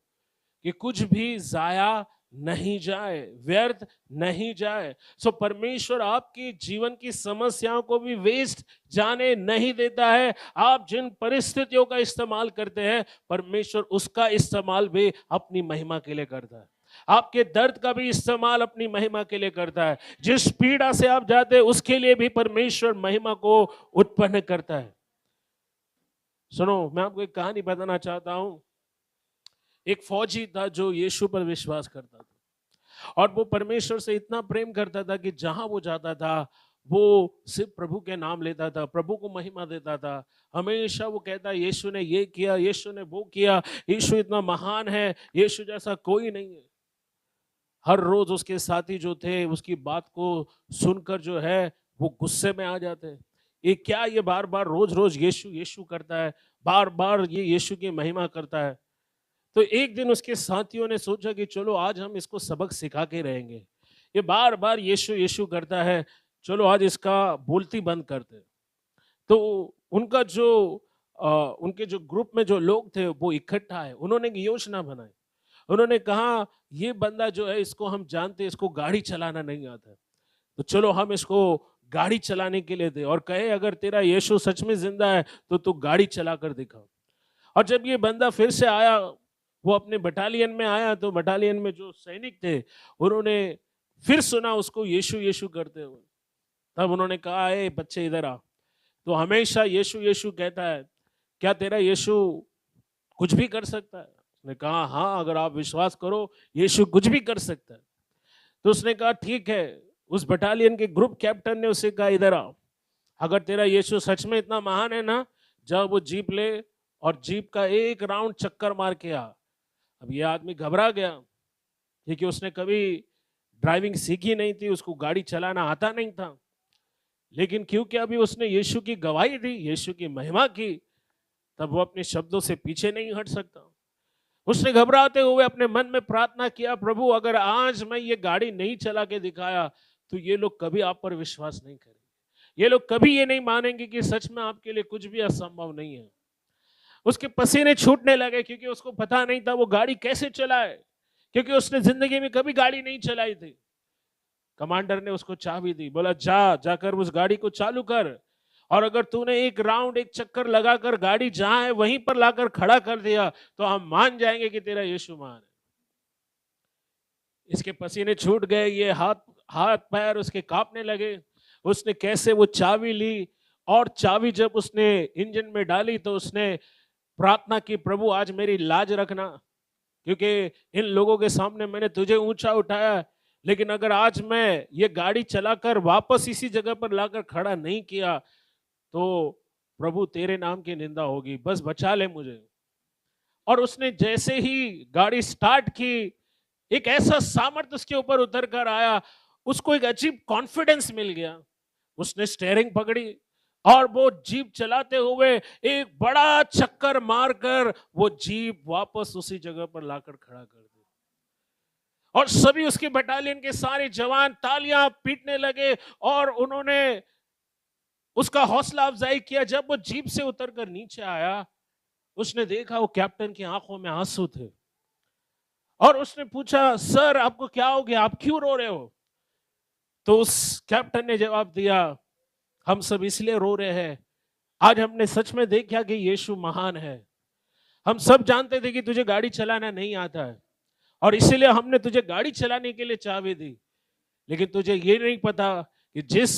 कि कुछ भी जाया नहीं जाए, व्यर्थ नहीं जाए। सो परमेश्वर आपकी जीवन की समस्याओं को भी वेस्ट जाने नहीं देता है। आप जिन परिस्थितियों का इस्तेमाल करते हैं, परमेश्वर उसका इस्तेमाल भी अपनी महिमा के लिए करता है। आपके दर्द का भी इस्तेमाल अपनी महिमा के लिए करता है। जिस पीड़ा से आप जाते हैं उसके लिए भी परमेश्वर महिमा को उत्पन्न करता है। सुनो, मैं आपको एक कहानी बताना चाहता हूं। एक फौजी था जो यीशु पर विश्वास करता था, और वो परमेश्वर से इतना प्रेम करता था कि जहां वो जाता था वो सिर्फ प्रभु के नाम लेता था, प्रभु को महिमा देता था। हमेशा वो कहता, यीशु ने ये किया, यीशु ने वो किया, यीशु इतना महान है, यीशु जैसा कोई नहीं है। हर रोज उसके साथी जो थे उसकी बात को सुनकर जो है वो गुस्से में आ जाते। ये क्या, ये बार बार रोज रोज यीशु यीशु करता है, बार बार ये यीशु की महिमा करता है। तो एक दिन उसके साथियों ने सोचा कि चलो आज हम इसको सबक सिखा के रहेंगे, ये बार बार यीशु यीशु करता है, चलो आज इसका बोलती बंद करते हैं। तो उनका जो उनके जो ग्रुप में जो लोग थे वो इकट्ठा है, उन्होंने एक योजना बनाई। उन्होंने कहा, ये बंदा जो है इसको हम जानते हैं, इसको गाड़ी चलाना नहीं आता है, तो चलो हम इसको गाड़ी चलाने के लिए दे, और कहे अगर तेरा यीशु सच में जिंदा है तो तू गाड़ी चला कर दिखा। और जब ये बंदा फिर से आया, वो अपने बटालियन में आया, तो बटालियन में जो सैनिक थे उन्होंने फिर सुना उसको यीशु यीशु करते हुए। तब उन्होंने कहा, ए बच्चे इधर आ, तो हमेशा यीशु यीशु कहता है, क्या तेरा यीशु कुछ भी कर सकता है? उसने कहा, हाँ, अगर आप विश्वास करो यीशु कुछ भी कर सकता है। तो उसने कहा, ठीक है। उस बटालियन के ग्रुप कैप्टन ने उसे कहा, इधर आ, अगर तेरा यीशु सच में इतना महान है ना, जब वो जीप ले और जीप का एक राउंड चक्कर मार के आ। अब ये आदमी घबरा गया क्योंकि उसने कभी ड्राइविंग सीखी नहीं थी, उसको गाड़ी चलाना आता नहीं था। लेकिन क्योंकि अभी उसने यीशु की गवाही दी, यीशु की महिमा की, तब वो अपने शब्दों से पीछे नहीं हट सकता। उसने घबराते हुए अपने मन में प्रार्थना किया, प्रभु अगर आज मैं ये गाड़ी नहीं चला के दिखाया तो ये लोग कभी आप पर विश्वास नहीं करेंगे, ये लोग कभी ये नहीं मानेंगे कि सच में आपके लिए कुछ भी असंभव नहीं है। उसके पसीने छूटने लगे क्योंकि उसको पता नहीं था वो गाड़ी कैसे चलाए, क्योंकि उसने जिंदगी में कभी गाड़ी नहीं चलाई थी। कमांडर ने उसको चाबी दी, बोला जाकर उस गाड़ी को चालू कर, और अगर तूने एक राउंड एक चक्कर लगाकर गाड़ी जहां है वहीं पर लाकर खड़ा कर दिया तो हम मान जाएंगे कि तेरा यीशु महान है। इसके पसीने छूट गए, ये हाथ पैर उसके कांपने लगे। उसने कैसे वो चाबी ली, और चाबी जब उसने इंजन में डाली तो उसने प्रार्थना की, प्रभु आज मेरी लाज रखना, क्योंकि इन लोगों के सामने मैंने तुझे ऊंचा उठाया, लेकिन अगर आज मैं ये गाड़ी चलाकर वापस इसी जगह पर लाकर खड़ा नहीं किया तो प्रभु तेरे नाम की निंदा होगी, बस बचा ले मुझे। और उसने जैसे ही गाड़ी स्टार्ट की, एक ऐसा सामर्थ्य उसके ऊपर उतर कर आया, उसको एक अजीब कॉन्फिडेंस मिल गया। उसने स्टीयरिंग पकड़ी और वो जीप चलाते हुए एक बड़ा चक्कर मारकर वो जीप वापस उसी जगह पर लाकर खड़ा कर दी। और सभी उसके बटालियन के सारे जवान तालियां पीटने लगे और उन्होंने उसका हौसला अफजाई किया। जब वो जीप से उतरकर नीचे आया, उसने देखा वो कैप्टन की आंखों में आंसू थे, और उसने पूछा, सर आपको क्या हो गया, आप क्यों रो रहे हो? तो उस कैप्टन ने जवाब दिया, हम सब इसलिए रो रहे हैं, आज हमने सच में देखा कि यीशु महान है। हम सब जानते थे कि तुझे गाड़ी चलाना नहीं आता है, और इसीलिए हमने तुझे गाड़ी चलाने के लिए चाबी दी, लेकिन तुझे ये नहीं पता कि जिस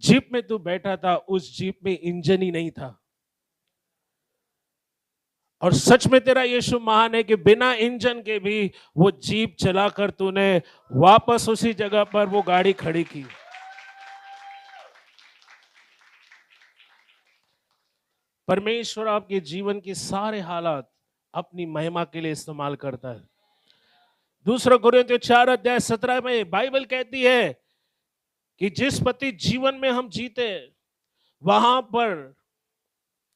जीप में तू बैठा था उस जीप में इंजन ही नहीं था। और सच में तेरा यीशु महान है कि बिना इंजन के भी वो जीप चलाकर तूने वापस उसी जगह पर वो गाड़ी खड़ी की। परमेश्वर आपके जीवन के सारे हालात अपनी महिमा के लिए इस्तेमाल करता है। दूसरा कोरिन्थियों 4:17 में बाइबल कहती है कि जिस पति जीवन में हम जीते वहां पर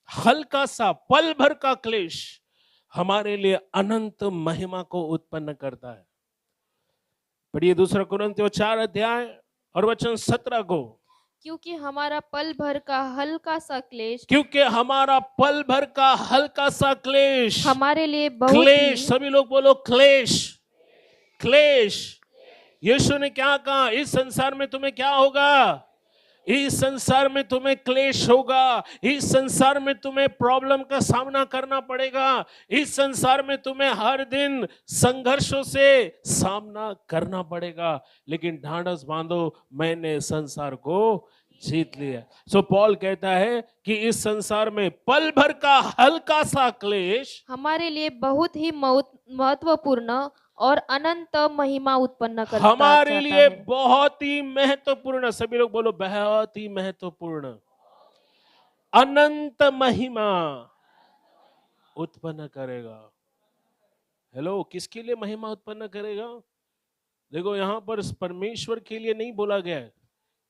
हल्का सा पल भर का क्लेश हमारे लिए अनंत महिमा को उत्पन्न करता है। पढ़िए दूसरा कोरिन्थियों 4 अध्याय और वचन 17 को। क्योंकि हमारा पल भर का हल्का सा क्लेश क्योंकि हमारा पल भर का हल्का सा क्लेश, हमारे लिए बहुत क्लेश, ही सभी लोग बोलो क्लेश, क्लेश। यीशु ने क्या कहा? इस संसार में तुम्हें क्या होगा? इस संसार में तुम्हें क्लेश होगा, इस संसार में तुम्हें प्रॉब्लम का सामना करना पड़ेगा, इस संसार में तुम्हें हर दिन संघर्षों से सामना करना पड़ेगा, लेकिन ढांढस बांधो, मैंने संसार को जीत लिया। सो पॉल कहता है कि इस संसार में पल भर का हल्का सा क्लेश हमारे लिए बहुत ही महत्वपूर्ण और अनंत महिमा उत्पन्न करता हमारे जाता लिए है। बहुत ही महत्वपूर्ण, सभी लोग बोलो बहुत ही महत्वपूर्ण, अनंत महिमा उत्पन्न करेगा। हेलो, किसके लिए महिमा उत्पन्न करेगा? देखो यहां पर परमेश्वर के लिए नहीं बोला गया है,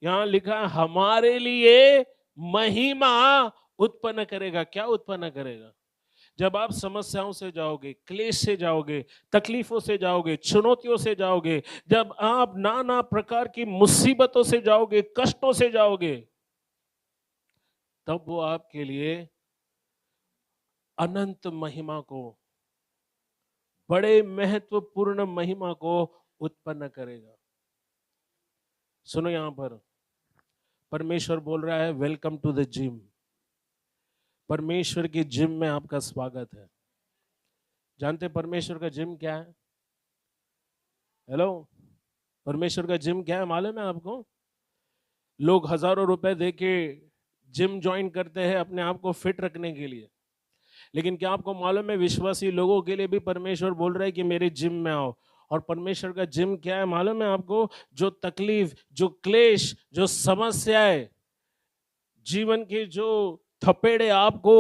यहां लिखा है हमारे लिए महिमा उत्पन्न करेगा। क्या उत्पन्न करेगा? जब आप समस्याओं से जाओगे, क्लेश से जाओगे, तकलीफों से जाओगे, चुनौतियों से जाओगे, जब आप नाना प्रकार की मुसीबतों से जाओगे, कष्टों से जाओगे, तब वो आपके लिए अनंत महिमा को, बड़े महत्वपूर्ण महिमा को उत्पन्न करेगा। सुनो, यहां पर परमेश्वर बोल रहा है वेलकम टू द जिम। परमेश्वर की जिम में आपका स्वागत है। जानते परमेश्वर का जिम क्या है? हेलो, परमेश्वर का जिम क्या है मालूम है आपको? लोग हजारों रुपए देके जिम ज्वाइन करते हैं अपने आप को फिट रखने के लिए, लेकिन क्या आपको मालूम है विश्वासी लोगों के लिए भी परमेश्वर बोल रहा है कि मेरे जिम में आओ। और परमेश्वर का जिम क्या है मालूम है आपको? जो तकलीफ, जो क्लेश, जो समस्याएं, जीवन के जो थपेड़े आपको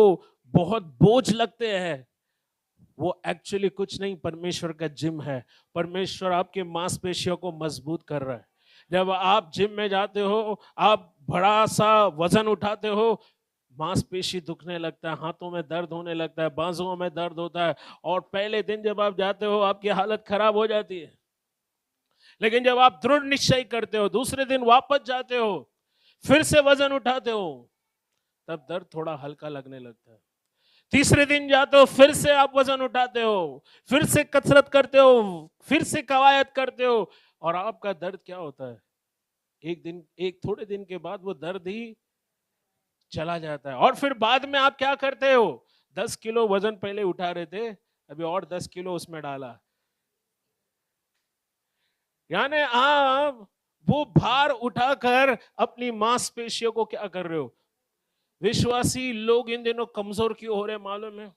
बहुत बोझ लगते हैं, वो एक्चुअली कुछ नहीं, परमेश्वर का जिम है। परमेश्वर आपके मांसपेशियों को मजबूत कर रहा है। जब आप जिम में जाते हो, आप बड़ा सा वजन उठाते हो, मांसपेशी दुखने लगता है, हाथों में दर्द होने लगता है, बाजुओं में दर्द होता है, और पहले दिन जब आप जाते हो आपकी हालत खराब हो जाती है। लेकिन जब आप दृढ़ निश्चय करते हो, दूसरे दिन वापस जाते हो, फिर से वजन उठाते हो, तब दर्द थोड़ा हल्का लगने लगता है। तीसरे दिन जाते हो, फिर से आप वजन उठाते हो, फिर से कसरत करते हो, फिर से कवायद करते हो, और आपका दर्द क्या होता है? एक थोड़े दिन के बाद वो दर्द ही चला जाता है। और फिर बाद में आप क्या करते हो? 10 किलो वजन पहले उठा रहे थे, अभी और 10 किलो उसमें डाला, यानी आप वो भार उठाकर अपनी मांसपेशियों को क्या कर रहे हो? विश्वासी लोग इन दिनों कमजोर क्यों हो रहे मालूम है?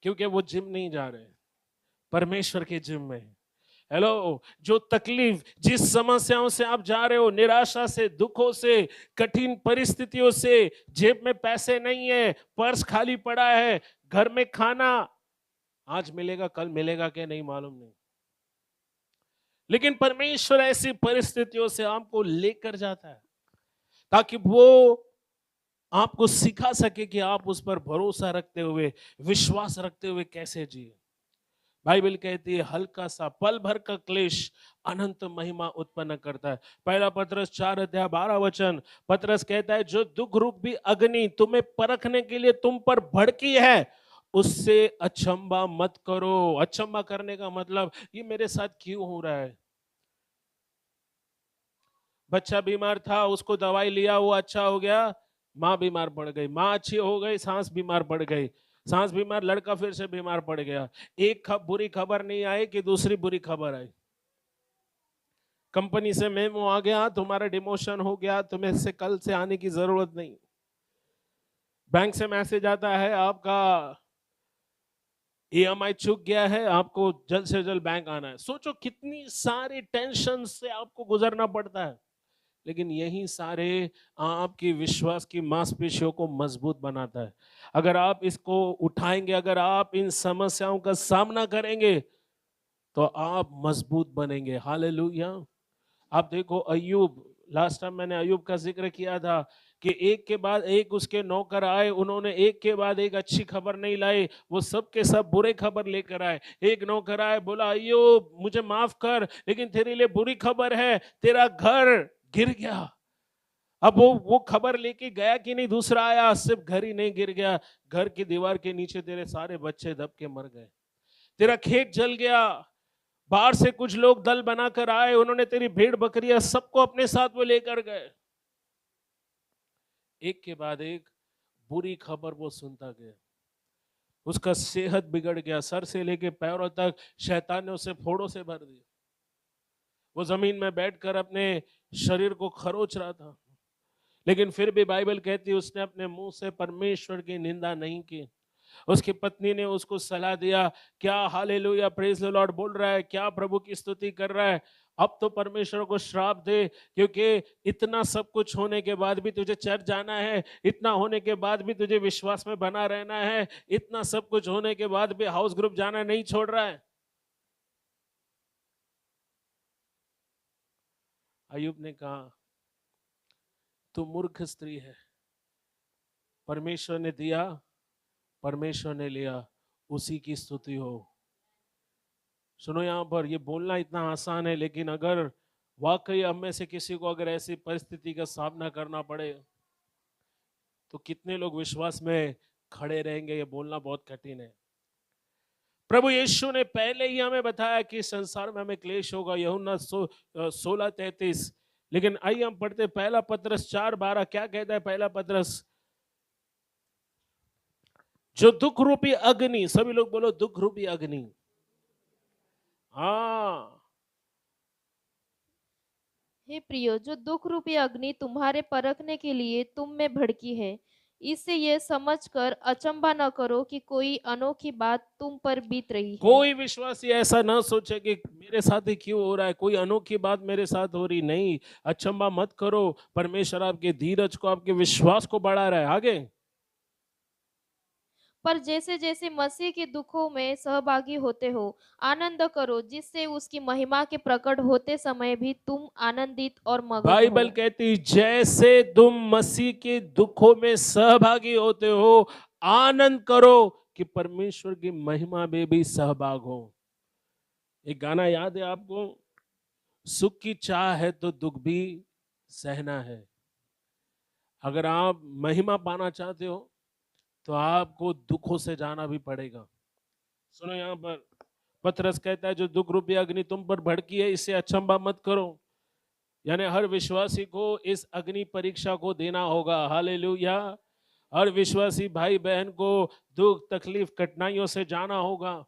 क्योंकि वो जिम नहीं जा रहे, परमेश्वर के जिम में। हेलो, जो तकलीफ, जिस समस्याओं से आप जा रहे हो, निराशा से, दुखों से, कठिन परिस्थितियों से, जेब में पैसे नहीं है, पर्स खाली पड़ा है, घर में खाना आज मिलेगा कल मिलेगा क्या नहीं मालूम नहीं, लेकिन परमेश्वर ऐसी परिस्थितियों से आपको लेकर जाता है ताकि वो आपको सिखा सके कि आप उस पर भरोसा रखते हुए, विश्वास रखते हुए कैसे जिए। बाइबल कहती है हल्का सा पल भर का क्लेश अनंत महिमा उत्पन्न करता है। पहला पतरस 4:12 पतरस कहता है जो दुख रूप भी अग्नि तुम्हें परखने के लिए तुम पर भड़की है, उससे अचंबा मत करो। अचंबा करने का मतलब ये मेरे साथ क्यों हो रहा है? बच्चा बीमार था, उसको दवाई लिया, वो अच्छा हो गया, माँ बीमार पड़ गई, माँ अच्छी हो गई, सांस बीमार पड़ गई, सांस बीमार, लड़का फिर से बीमार पड़ गया। एक बुरी खबर नहीं आई कि दूसरी बुरी खबर आई। कंपनी से मेमो आ गया, तुम्हारा डिमोशन हो गया, तुम्हें से कल से आने की जरूरत नहीं। बैंक से मैसेज आता है आपका EMI चूक गया है, आपको जल्द से जल्द बैंक आना है। सोचो कितनी सारी टेंशन से आपको गुजरना पड़ता है, लेकिन यही सारे आपकी विश्वास की मांसपेशियों को मजबूत बनाता है। अगर आप इसको उठाएंगे, अगर आप इन समस्याओं का सामना करेंगे, तो आप मजबूत बनेंगे। हालेलुया। आप देखो अय्यूब, लास्ट टाइम मैंने अय्यूब का जिक्र किया था कि एक के बाद एक उसके नौकर आए, उन्होंने एक के बाद एक अच्छी खबर नहीं लाई, वो सब के सब बुरे खबर लेकर आए। एक नौकर आए, बोला अय्यूब मुझे माफ कर, लेकिन तेरे लिए बुरी खबर है, तेरा घर गिर गया। अब वो खबर लेके गया कि नहीं, दूसरा आया, सिर्फ घर ही नहीं गिर गया, घर की दीवार के नीचे तेरे सारे बच्चे दब के मर गए, तेरा खेत जल गया, बाहर से कुछ लोग दल बनाकर आए, उन्होंने तेरी भेड़ बकरियां सबको अपने साथ वो लेकर गए। एक के बाद एक बुरी खबर वो सुनता गया, उसका सेहत बिगड़ गया, सर से लेके पैरों तक शैतान ने उसे फोड़ों से भर दिया। वो जमीन में बैठकर अपने शरीर को खरोच रहा था, लेकिन फिर भी बाइबल कहती है उसने अपने मुंह से परमेश्वर की निंदा नहीं की। उसकी पत्नी ने उसको सलाह दिया, क्या हालेलुया प्रेज द लॉर्ड बोल रहा है, क्या प्रभु की स्तुति कर रहा है, अब तो परमेश्वर को श्राप दे, क्योंकि इतना सब कुछ होने के बाद भी तुझे चर्च जाना है, इतना होने के बाद भी तुझे विश्वास में बना रहना है, इतना सब कुछ होने के बाद भी हाउस ग्रुप जाना नहीं छोड़ रहा है। अय्यूब ने कहा, तू मूर्ख स्त्री है, परमेश्वर ने दिया, परमेश्वर ने लिया, उसी की स्तुति हो। सुनो, यहां पर ये बोलना इतना आसान है, लेकिन अगर वाकई हम में से किसी को अगर ऐसी परिस्थिति का सामना करना पड़े तो कितने लोग विश्वास में खड़े रहेंगे, ये बोलना बहुत कठिन है। प्रभु यीशु ने पहले ही हमें बताया कि संसार में हमें क्लेश होगा, यूहन्ना 16:33। लेकिन आइए हम पढ़ते पहला पतरस 4:12। क्या कहता है पहला पतरस? जो दुख रूपी अग्नि, सभी लोग बोलो दुख रूपी अग्नि। हाँ, हे प्रियो, जो दुख रूपी अग्नि तुम्हारे परखने के लिए तुम में भड़की है, इससे ये समझकर अचंभा न करो कि कोई अनोखी बात तुम पर बीत रही है। कोई विश्वासी ऐसा ना सोचे कि मेरे साथ ही क्यों हो रहा है, कोई अनोखी बात मेरे साथ हो रही। नहीं, अचंभा मत करो, परमेश्वर आपके धीरज को, आपके विश्वास को बढ़ा रहा है। आगे, पर जैसे जैसे मसीह के दुखों में सहभागी होते हो, आनंद करो, जिससे उसकी महिमा के प्रकट होते समय भी तुम आनंदित और मगन बाइबल हो। कहती जैसे तुम मसीह के दुखों में सहभागी होते हो, आनंद करो कि परमेश्वर की महिमा में भी सहभाग हो। एक गाना याद है आपको? सुख की चाह है तो दुख भी सहना है। अगर आप महिमा पाना चाहते हो तो आपको दुखों से जाना भी पड़ेगा। सुनो, यहां पर पतरस कहता है जो दुख रूपी अग्नि तुम पर भड़की है, इससे अचंभा मत करो। यानी हर विश्वासी को इस अग्नि परीक्षा को देना होगा। हालेलुया। हर विश्वासी भाई बहन को दुख तकलीफ कठिनाइयों से जाना होगा।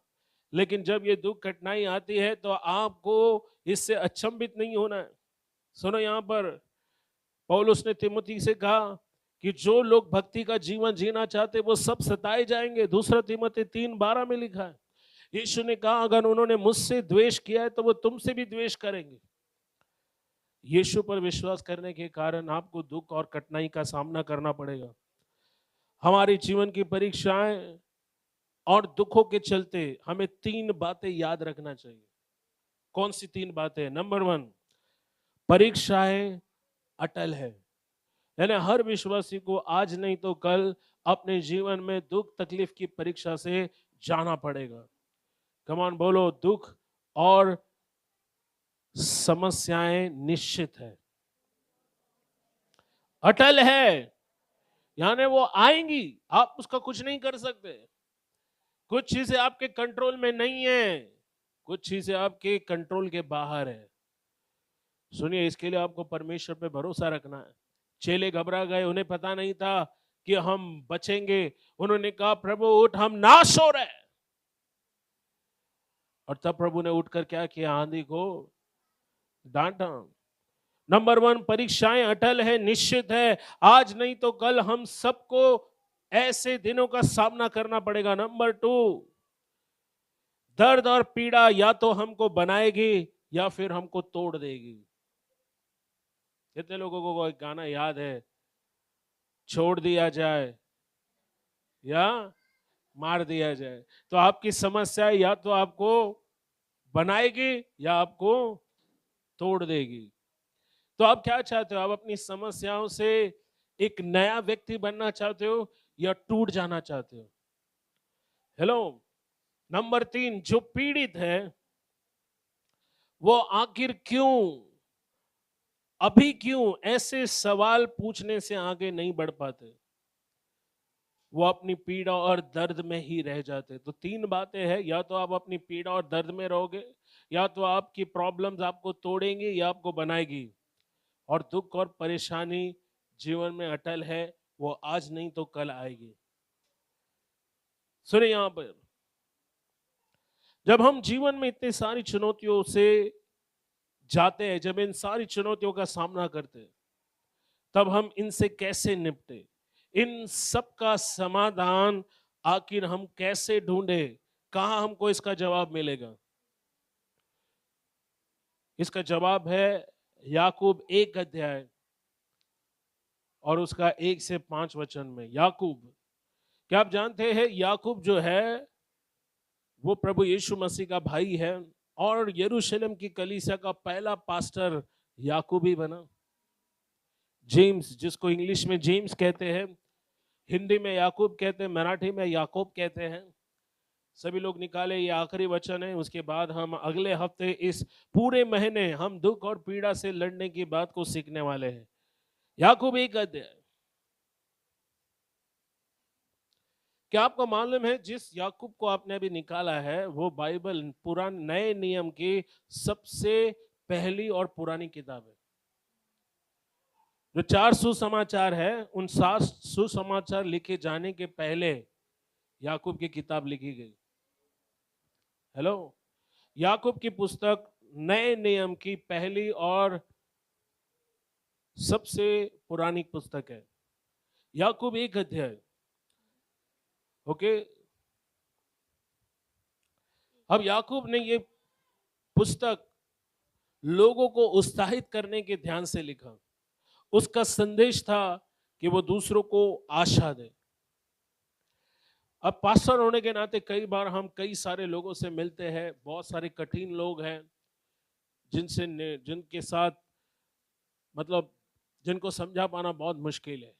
लेकिन जब ये दुख कठिनाई आती है तो आपको इससे अचंभित नहीं होना है। सुनो, यहाँ पर पौलुस ने तिमुथी से कहा कि जो लोग भक्ति का जीवन जीना चाहते वो सब सताए जाएंगे। दूसरा तिमुथी 3:12 में लिखा है। यीशु ने कहा अगर उन्होंने मुझसे द्वेष किया है तो वो तुमसे भी द्वेष करेंगे। यीशु पर विश्वास करने के कारण आपको दुख और कठिनाई का सामना करना पड़ेगा। हमारे जीवन की परीक्षाएं और दुखों के चलते हमें 3 बातें याद रखना चाहिए। कौन सी 3 बातें? नंबर 1, परीक्षाएं अटल है। यानी हर विश्वासी को आज नहीं तो कल अपने जीवन में दुख तकलीफ की परीक्षा से जाना पड़ेगा। कमान बोलो, दुख और समस्याएं निश्चित है, अटल है, यानी वो आएंगी, आप उसका कुछ नहीं कर सकते। कुछ चीजें आपके कंट्रोल में नहीं है, कुछ चीजें आपके कंट्रोल के बाहर है। सुनिए, इसके लिए आपको परमेश्वर पे भरोसा रखना है। चेले घबरा गए, उन्हें पता नहीं था कि हम बचेंगे। उन्होंने कहा प्रभु उठ, हम नाश हो रहे हैं। और तब प्रभु ने उठकर क्या किया? आंधी को डांटा। नंबर 1, परीक्षाएं अटल है, निश्चित है, आज नहीं तो कल हम सबको ऐसे दिनों का सामना करना पड़ेगा। नंबर 2, दर्द और पीड़ा या तो हमको बनाएगी या फिर हमको तोड़ देगी। कितने लोगों को एक गाना याद है, छोड़ दिया जाए या मार दिया जाए? तो आपकी समस्या या तो आपको बनाएगी या आपको तोड़ देगी। तो आप क्या चाहते हो? आप अपनी समस्याओं से एक नया व्यक्ति बनना चाहते हो या टूट जाना चाहते हो? हेलो। नंबर 3, जो पीड़ित है वो आखिर क्यों अभी क्यों ऐसे सवाल पूछने से आगे नहीं बढ़ पाते? वो अपनी पीड़ा और दर्द में ही रह जाते। तो तीन बातें हैं, या तो आप अपनी पीड़ा और दर्द में रहोगे, या तो आपकी प्रॉब्लम्स आपको तोड़ेंगी या आपको बनाएगी। और दुख और परेशानी जीवन में अटल है, वो आज नहीं तो कल आएगी। सुनिए यहां पर, जब हम जीवन में इतनी सारी चुनौतियों से जाते हैं, जब इन सारी चुनौतियों का सामना करते हैं, तब हम इनसे कैसे निपटे, इन सब का समाधान आखिर हम कैसे ढूंढे, कहां हमको इसका जवाब मिलेगा? इसका जवाब है याकूब 1 अध्याय और उसका 1 से 5 वचन में। याकूब, क्या आप जानते हैं याकूब जो है वो प्रभु यीशु मसीह का भाई है, और यरूशलेम की कलीसिया का पहला पास्टर याकूब ही बना। जेम्स, जिसको इंग्लिश में जेम्स कहते हैं, हिंदी में याकूब कहते हैं, मराठी में याकूब कहते हैं। सभी लोग निकाले, ये आखिरी वचन है। उसके बाद हम अगले हफ्ते इस पूरे महीने हम दुख और पीड़ा से लड़ने की बात को सीखने वाले हैं। याकूब 1 अध्याय। क्या आपको मालूम है जिस याकूब को आपने अभी निकाला है वो बाइबल पुराने नए नियम की सबसे पहली और पुरानी किताब है। जो 4 सुसमाचार है, उन 7 सुसमाचार लिखे जाने के पहले याकूब की किताब लिखी गई। हेलो, याकूब की पुस्तक नए नियम की पहली और सबसे पुरानी पुस्तक है। याकूब 1 अध्याय। ओके, अब याकूब ने ये पुस्तक लोगों को उत्साहित करने के ध्यान से लिखा। उसका संदेश था कि वो दूसरों को आशा दे। अब पास्टर होने के नाते कई बार हम कई सारे लोगों से मिलते हैं, बहुत सारे कठिन लोग हैं जिनके साथ मतलब जिनको समझा पाना बहुत मुश्किल है,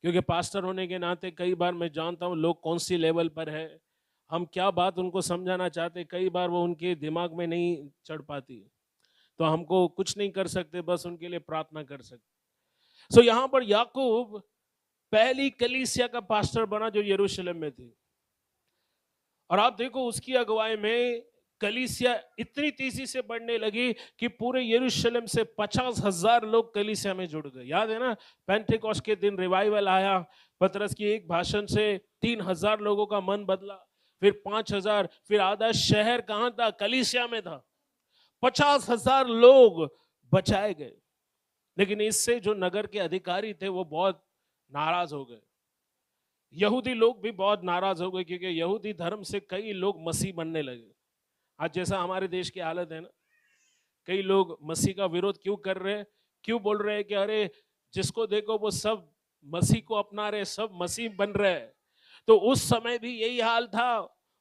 क्योंकि पास्टर होने के नाते कई बार मैं जानता हूं लोग कौन सी लेवल पर है, हम क्या बात उनको समझाना चाहते, कई बार वो उनके दिमाग में नहीं चढ़ पाती, तो हमको कुछ नहीं कर सकते, बस उनके लिए प्रार्थना कर सकते। सो यहां पर याकूब पहली कलीसिया का पास्टर बना जो यरूशलेम में थी, और आप देखो उसकी अगुवाई में कलीसिया इतनी तेजी से बढ़ने लगी कि पूरे यरूशलेम से 50,000 लोग कलीसिया में जुड़ गए। याद है ना, पेंटेकोस्ट के दिन रिवाइवल आया, पतरस की एक भाषण से 3,000 लोगों का मन बदला, फिर 5,000, फिर आधा शहर कहां था? कलीसिया में था। 50,000 लोग बचाए गए। लेकिन इससे जो नगर के अधिकारी थे वो बहुत नाराज हो गए। यहूदी लोग भी बहुत नाराज हो गए, क्योंकि यहूदी धर्म से कई लोग मसीह बनने लगे। आज जैसा हमारे देश की हालत है ना, कई लोग मसीह का विरोध क्यों कर रहे हैं? क्यों बोल रहे हैं कि अरे जिसको देखो वो सब मसीह को अपना रहे, सब मसीह बन रहे हैं। तो उस समय भी यही हाल था।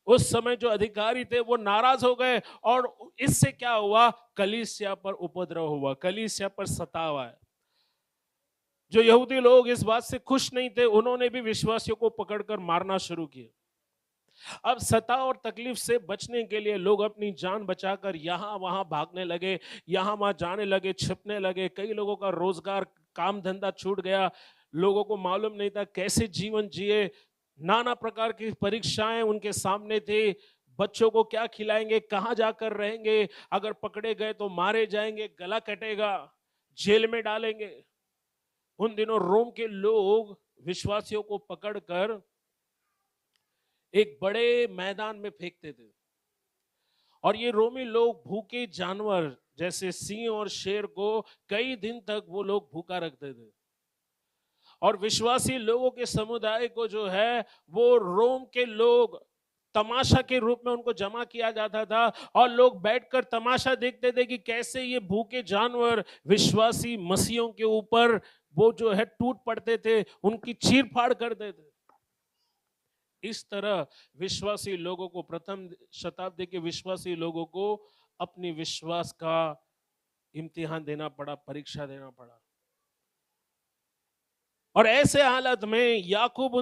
उस समय जो अधिकारी थे वो नाराज हो गए, और इससे क्या हुआ? कलीसिया पर उपद्रव हुआ, कलीसिया पर सताव आया। जो यहूदी लोग इस बात से खुश नहीं थे, उन्होंने भी विश्वासियों को पकड़कर मारना शुरू किया। अब सता और तकलीफ से बचने के लिए लोग अपनी जान बचाकर यहां वहां भागने लगे, यहां वहां जाने लगे, छिपने लगे। कई लोगों का रोजगार, काम धंधा छूट गया। लोगों को मालूम नहीं था कैसे जीवन जिए। नाना प्रकार की परीक्षाएं उनके सामने थी। बच्चों को क्या खिलाएंगे, कहां जाकर रहेंगे, अगर पकड़े गए तो मारे जाएंगे, गला कटेगा, जेल में डालेंगे। उन दिनों रोम के लोग विश्वासियों को पकड़कर एक बड़े मैदान में फेंकते थे, और ये रोमी लोग भूखे जानवर जैसे सिंह और शेर को कई दिन तक वो लोग भूखा रखते थे। और विश्वासी लोगों के समुदाय को जो है वो रोम के लोग तमाशा के रूप में उनको जमा किया जाता था, और लोग बैठकर तमाशा देखते थे कि कैसे ये भूखे जानवर विश्वासी मसीहों के ऊपर वो जो है टूट पड़ते थे, उनकी चीर फाड़ करते थे। इस तरह विश्वासी लोगों को, प्रथम शताब्दी के विश्वासी लोगों को अपनी विश्वास का इम्तिहान देना पड़ा, परीक्षा देना पड़ा। और ऐसे हालत में याकूब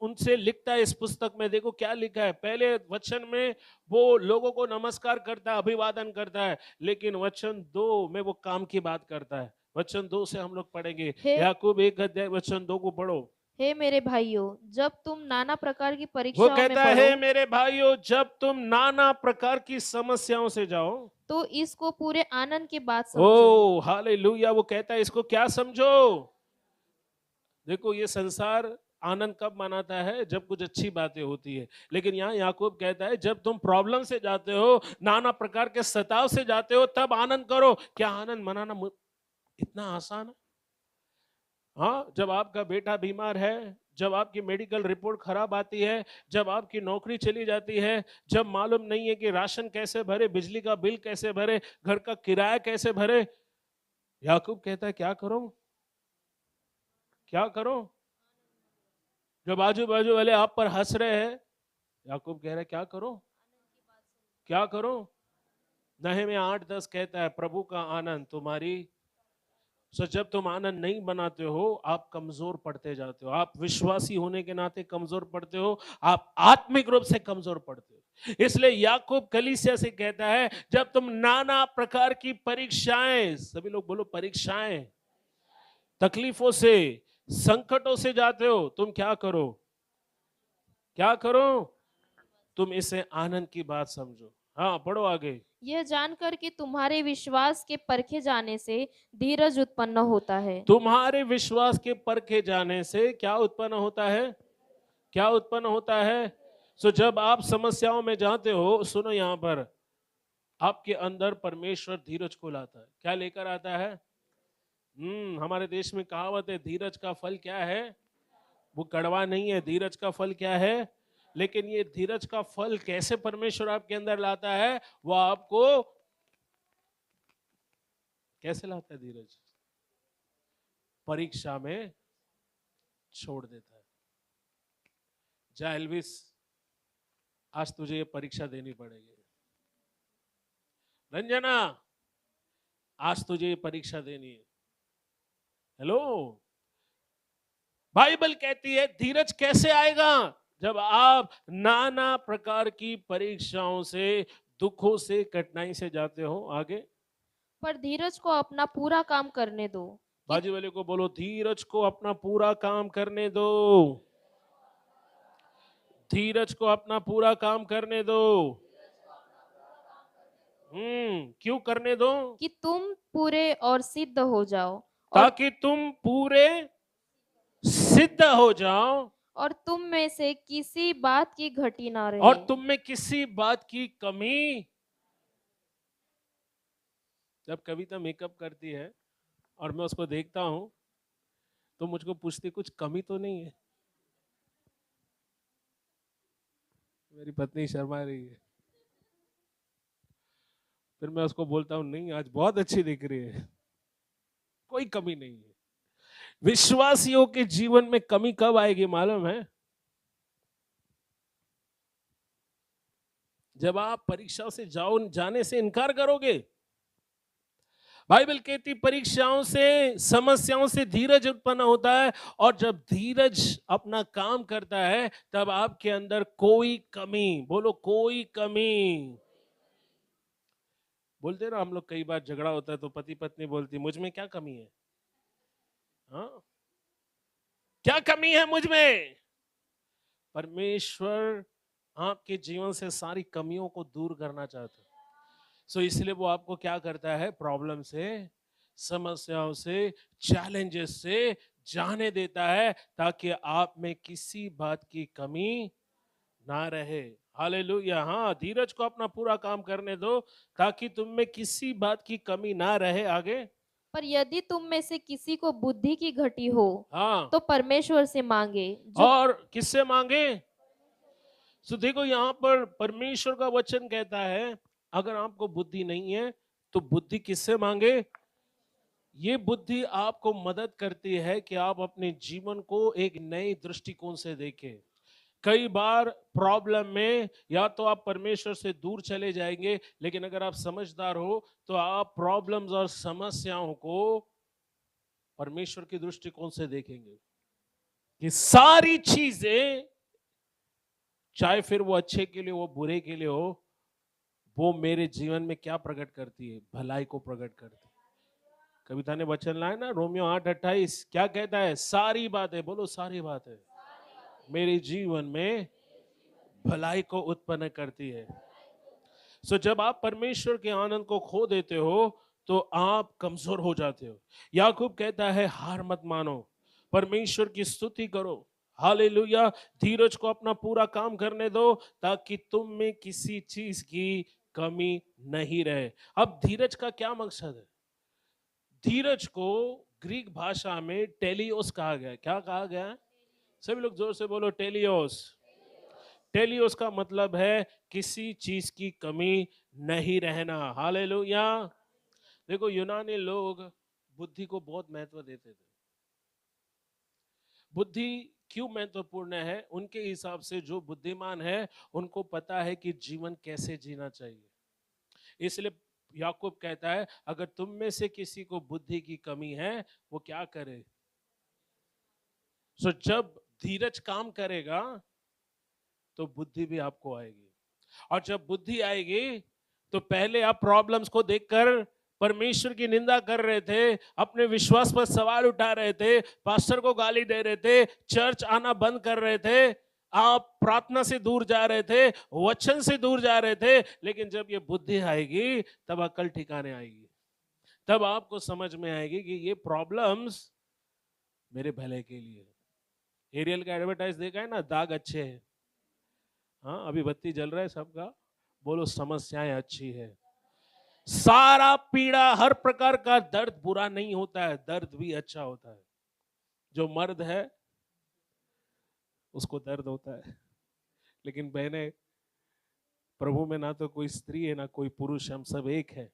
उनसे लिखता है इस पुस्तक में, देखो क्या लिखा है। पहले वचन में वो लोगों को नमस्कार करता है, अभिवादन करता है, लेकिन वचन 2 में वो काम की बात करता है। वचन 2 से हम लोग पढ़ेंगे। हे याकूब 1 अध्याय वचन 2 को पढ़ो। हे मेरे भाइयों, जब तुम नाना प्रकार की वो परीक्षाओं में कहता है, पड़ो मेरे भाइयों, जब तुम नाना प्रकार की समस्याओं से जाओ, तो इसको पूरे आनंद के बाद समझो। ओ हालेलुया। वो कहता है इसको क्या समझो। देखो ये संसार आनंद कब मनाता है? जब कुछ अच्छी बातें होती है। लेकिन यहाँ याकूब कहता है जब तुम प्रॉब्लम से जाते हो, नाना प्रकार के सताव से जाते हो, तब आनंद करो। क्या आनंद मनाना इतना आसान है? हाँ, जब आपका बेटा बीमार है, जब आपकी मेडिकल रिपोर्ट खराब आती है, जब आपकी नौकरी चली जाती है, जब मालूम नहीं है कि राशन कैसे भरे, बिजली का बिल कैसे भरे, घर का किराया कैसे भरे, याकूब कहता है क्या करो, क्या करो? जब आजू बाजू वाले आप पर हंस रहे हैं, याकूब कह रहा है क्या करो, क्या करो? नहम्याह 8:10 कहता है प्रभु का आनंद तुम्हारी। सो जब तुम आनंद नहीं बनाते हो, आप कमजोर पड़ते जाते हो। आप विश्वासी होने के नाते कमजोर पड़ते हो, आप आत्मिक रूप से कमजोर पड़ते हो। इसलिए याकूब कलीसिया से कहता है जब तुम नाना प्रकार की परीक्षाएं, सभी लोग बोलो परीक्षाएं, तकलीफों से, संकटों से जाते हो, तुम क्या करो, क्या करो? तुम इसे आनंद की बात समझो। हाँ पढ़ो आगे। यह जानकर कि तुम्हारे विश्वास के परखे जाने से धीरज उत्पन्न होता है। तुम्हारे विश्वास के परखे जाने से क्या उत्पन्न होता है? क्या उत्पन्न होता है? सो जब आप समस्याओं में जाते हो, सुनो यहां पर, आपके अंदर परमेश्वर धीरज को लाता है। क्या लेकर आता है? हमारे देश में कहावत है, धीरज का फल क्या है? वो कड़वा नहीं है। धीरज का फल क्या है? लेकिन ये धीरज का फल कैसे परमेश्वर आपके अंदर लाता है? वो आपको कैसे लाता है? धीरज परीक्षा में छोड़ देता है। जा एल्विस, आज तुझे ये परीक्षा देनी पड़ेगी। रंजना, आज तुझे ये परीक्षा देनी है। हेलो, बाइबल कहती है धीरज कैसे आएगा? जब आप नाना प्रकार की परीक्षाओं से, दुखों से, कठिनाई से जाते हो। आगे। पर धीरज को अपना पूरा काम करने दो। बाजू वाले को बोलो धीरज को अपना पूरा काम करने दो। धीरज को अपना पूरा काम करने दो। क्यों करने दो? कि तुम पूरे और सिद्ध हो जाओ, ताकि तुम पूरे सिद्ध हो जाओ, और तुम में से किसी बात की घटी ना रहे। और तुम में किसी बात की कमी। जब कविता मेकअप करती है और मैं उसको देखता हूं, तो मुझको पूछती कुछ कमी तो नहीं है? मेरी पत्नी शर्मा रही है। फिर मैं उसको बोलता हूं नहीं, आज बहुत अच्छी दिख रही है, कोई कमी नहीं है। विश्वासियों के जीवन में कमी कब आएगी मालूम है? जब आप परीक्षा से जाने से इनकार करोगे। बाइबल कहती परीक्षाओं से, समस्याओं से धीरज उत्पन्न होता है, और जब धीरज अपना काम करता है, तब आपके अंदर कोई कमी, बोलो कोई कमी। बोलते ना हम लोग, कई बार झगड़ा होता है तो पति पत्नी बोलती मुझ में क्या कमी है? हाँ, क्या कमी है मुझ में? परमेश्वर आपके जीवन से सारी कमियों को दूर करना चाहते हैं। सो इसलिए वो आपको क्या करता है? प्रॉब्लम से, समस्याओं से, चैलेंजेस से जाने देता है, ताकि आप में किसी बात की कमी ना रहे। हालेलुया। हाँ, धीरज को अपना पूरा काम करने दो, ताकि तुम में किसी बात की कमी ना रहे। आगे। पर यदि तुम में से किसी को बुद्धि की घटी हो, हाँ, तो परमेश्वर से मांगे, जो और किससे मांगे? सो देखो यहाँ पर परमेश्वर का वचन कहता है अगर आपको बुद्धि नहीं है तो बुद्धि किससे मांगे? ये बुद्धि आपको मदद करती है कि आप अपने जीवन को एक नए दृष्टिकोण से देखें। कई बार प्रॉब्लम में या तो आप परमेश्वर से दूर चले जाएंगे, लेकिन अगर आप समझदार हो तो आप प्रॉब्लम्स और समस्याओं को परमेश्वर के दृष्टिकोण से देखेंगे। कि सारी चीजें, चाहे फिर वो अच्छे के लिए हो बुरे के लिए हो, वो मेरे जीवन में क्या प्रकट करती है? भलाई को प्रकट करती है। कविता ने वचन लाया ना, रोमियो 8:28 क्या कहता है? सारी बातें, बोलो सारी बातें मेरे जीवन में भलाई को उत्पन्न करती है। सो जब आप परमेश्वर के आनंद को खो देते हो तो आप कमजोर हो जाते हो। याकूब कहता है हार मत मानो, परमेश्वर की स्तुति करो, हालेलुया। धीरज को अपना पूरा काम करने दो ताकि तुम में किसी चीज की कमी नहीं रहे। अब धीरज का क्या मकसद है? धीरज को ग्रीक भाषा में टेलियोस कहा गया है। क्या कहा गया है? सभी लोग जोर से बोलो, टेलियोस। टेलियोस का मतलब है किसी चीज की कमी नहीं रहना। हालेलुया। देखो, यूनानी लोग बुद्धि को बहुत महत्व देते थे। बुद्धि क्यों महत्वपूर्ण है? उनके हिसाब से जो बुद्धिमान है उनको पता है कि जीवन कैसे जीना चाहिए। इसलिए याकूब कहता है अगर तुम में से किसी को बुद्धि की कमी है वो क्या करे? सो जब धीरज काम करेगा तो बुद्धि भी आपको आएगी, और जब बुद्धि आएगी तो पहले आप प्रॉब्लम्स को देखकर परमेश्वर की निंदा कर रहे थे, अपने विश्वास पर सवाल उठा रहे थे, पास्टर को गाली दे रहे थे, चर्च आना बंद कर रहे थे, आप प्रार्थना से दूर जा रहे थे, वचन से दूर जा रहे थे। लेकिन जब ये बुद्धि आएगी तब अकल ठिकाने आएगी, तब आपको समझ में आएगी कि ये प्रॉब्लम्स मेरे भले के लिए। एरियल का एडवर्टाइज देखा है ना, दाग अच्छे हैं। हाँ, अभी बत्ती जल रहा है सबका, बोलो समस्याएं अच्छी है। सारा पीड़ा, हर प्रकार का दर्द बुरा नहीं होता है, दर्द भी अच्छा होता है। जो मर्द है उसको दर्द होता है, लेकिन बहने, प्रभु में ना तो कोई स्त्री है ना कोई पुरुष, हम सब एक है।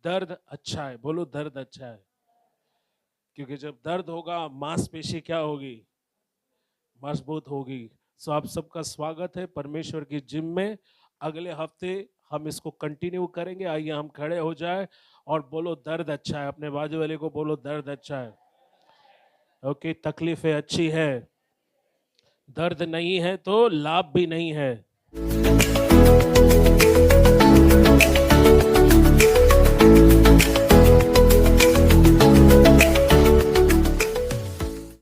दर्द अच्छा है, बोलो दर्द अच्छा है। क्योंकि जब दर्द होगा मांसपेशी क्या होगी? मजबूत होगी। सो आप सबका स्वागत है परमेश्वर की जिम में। अगले हफ्ते हम इसको कंटिन्यू करेंगे। आइए हम खड़े हो जाए और बोलो दर्द अच्छा है। अपने बाजू वाले को बोलो दर्द अच्छा है। ओके, तकलीफें अच्छी है, दर्द नहीं है तो लाभ भी नहीं है।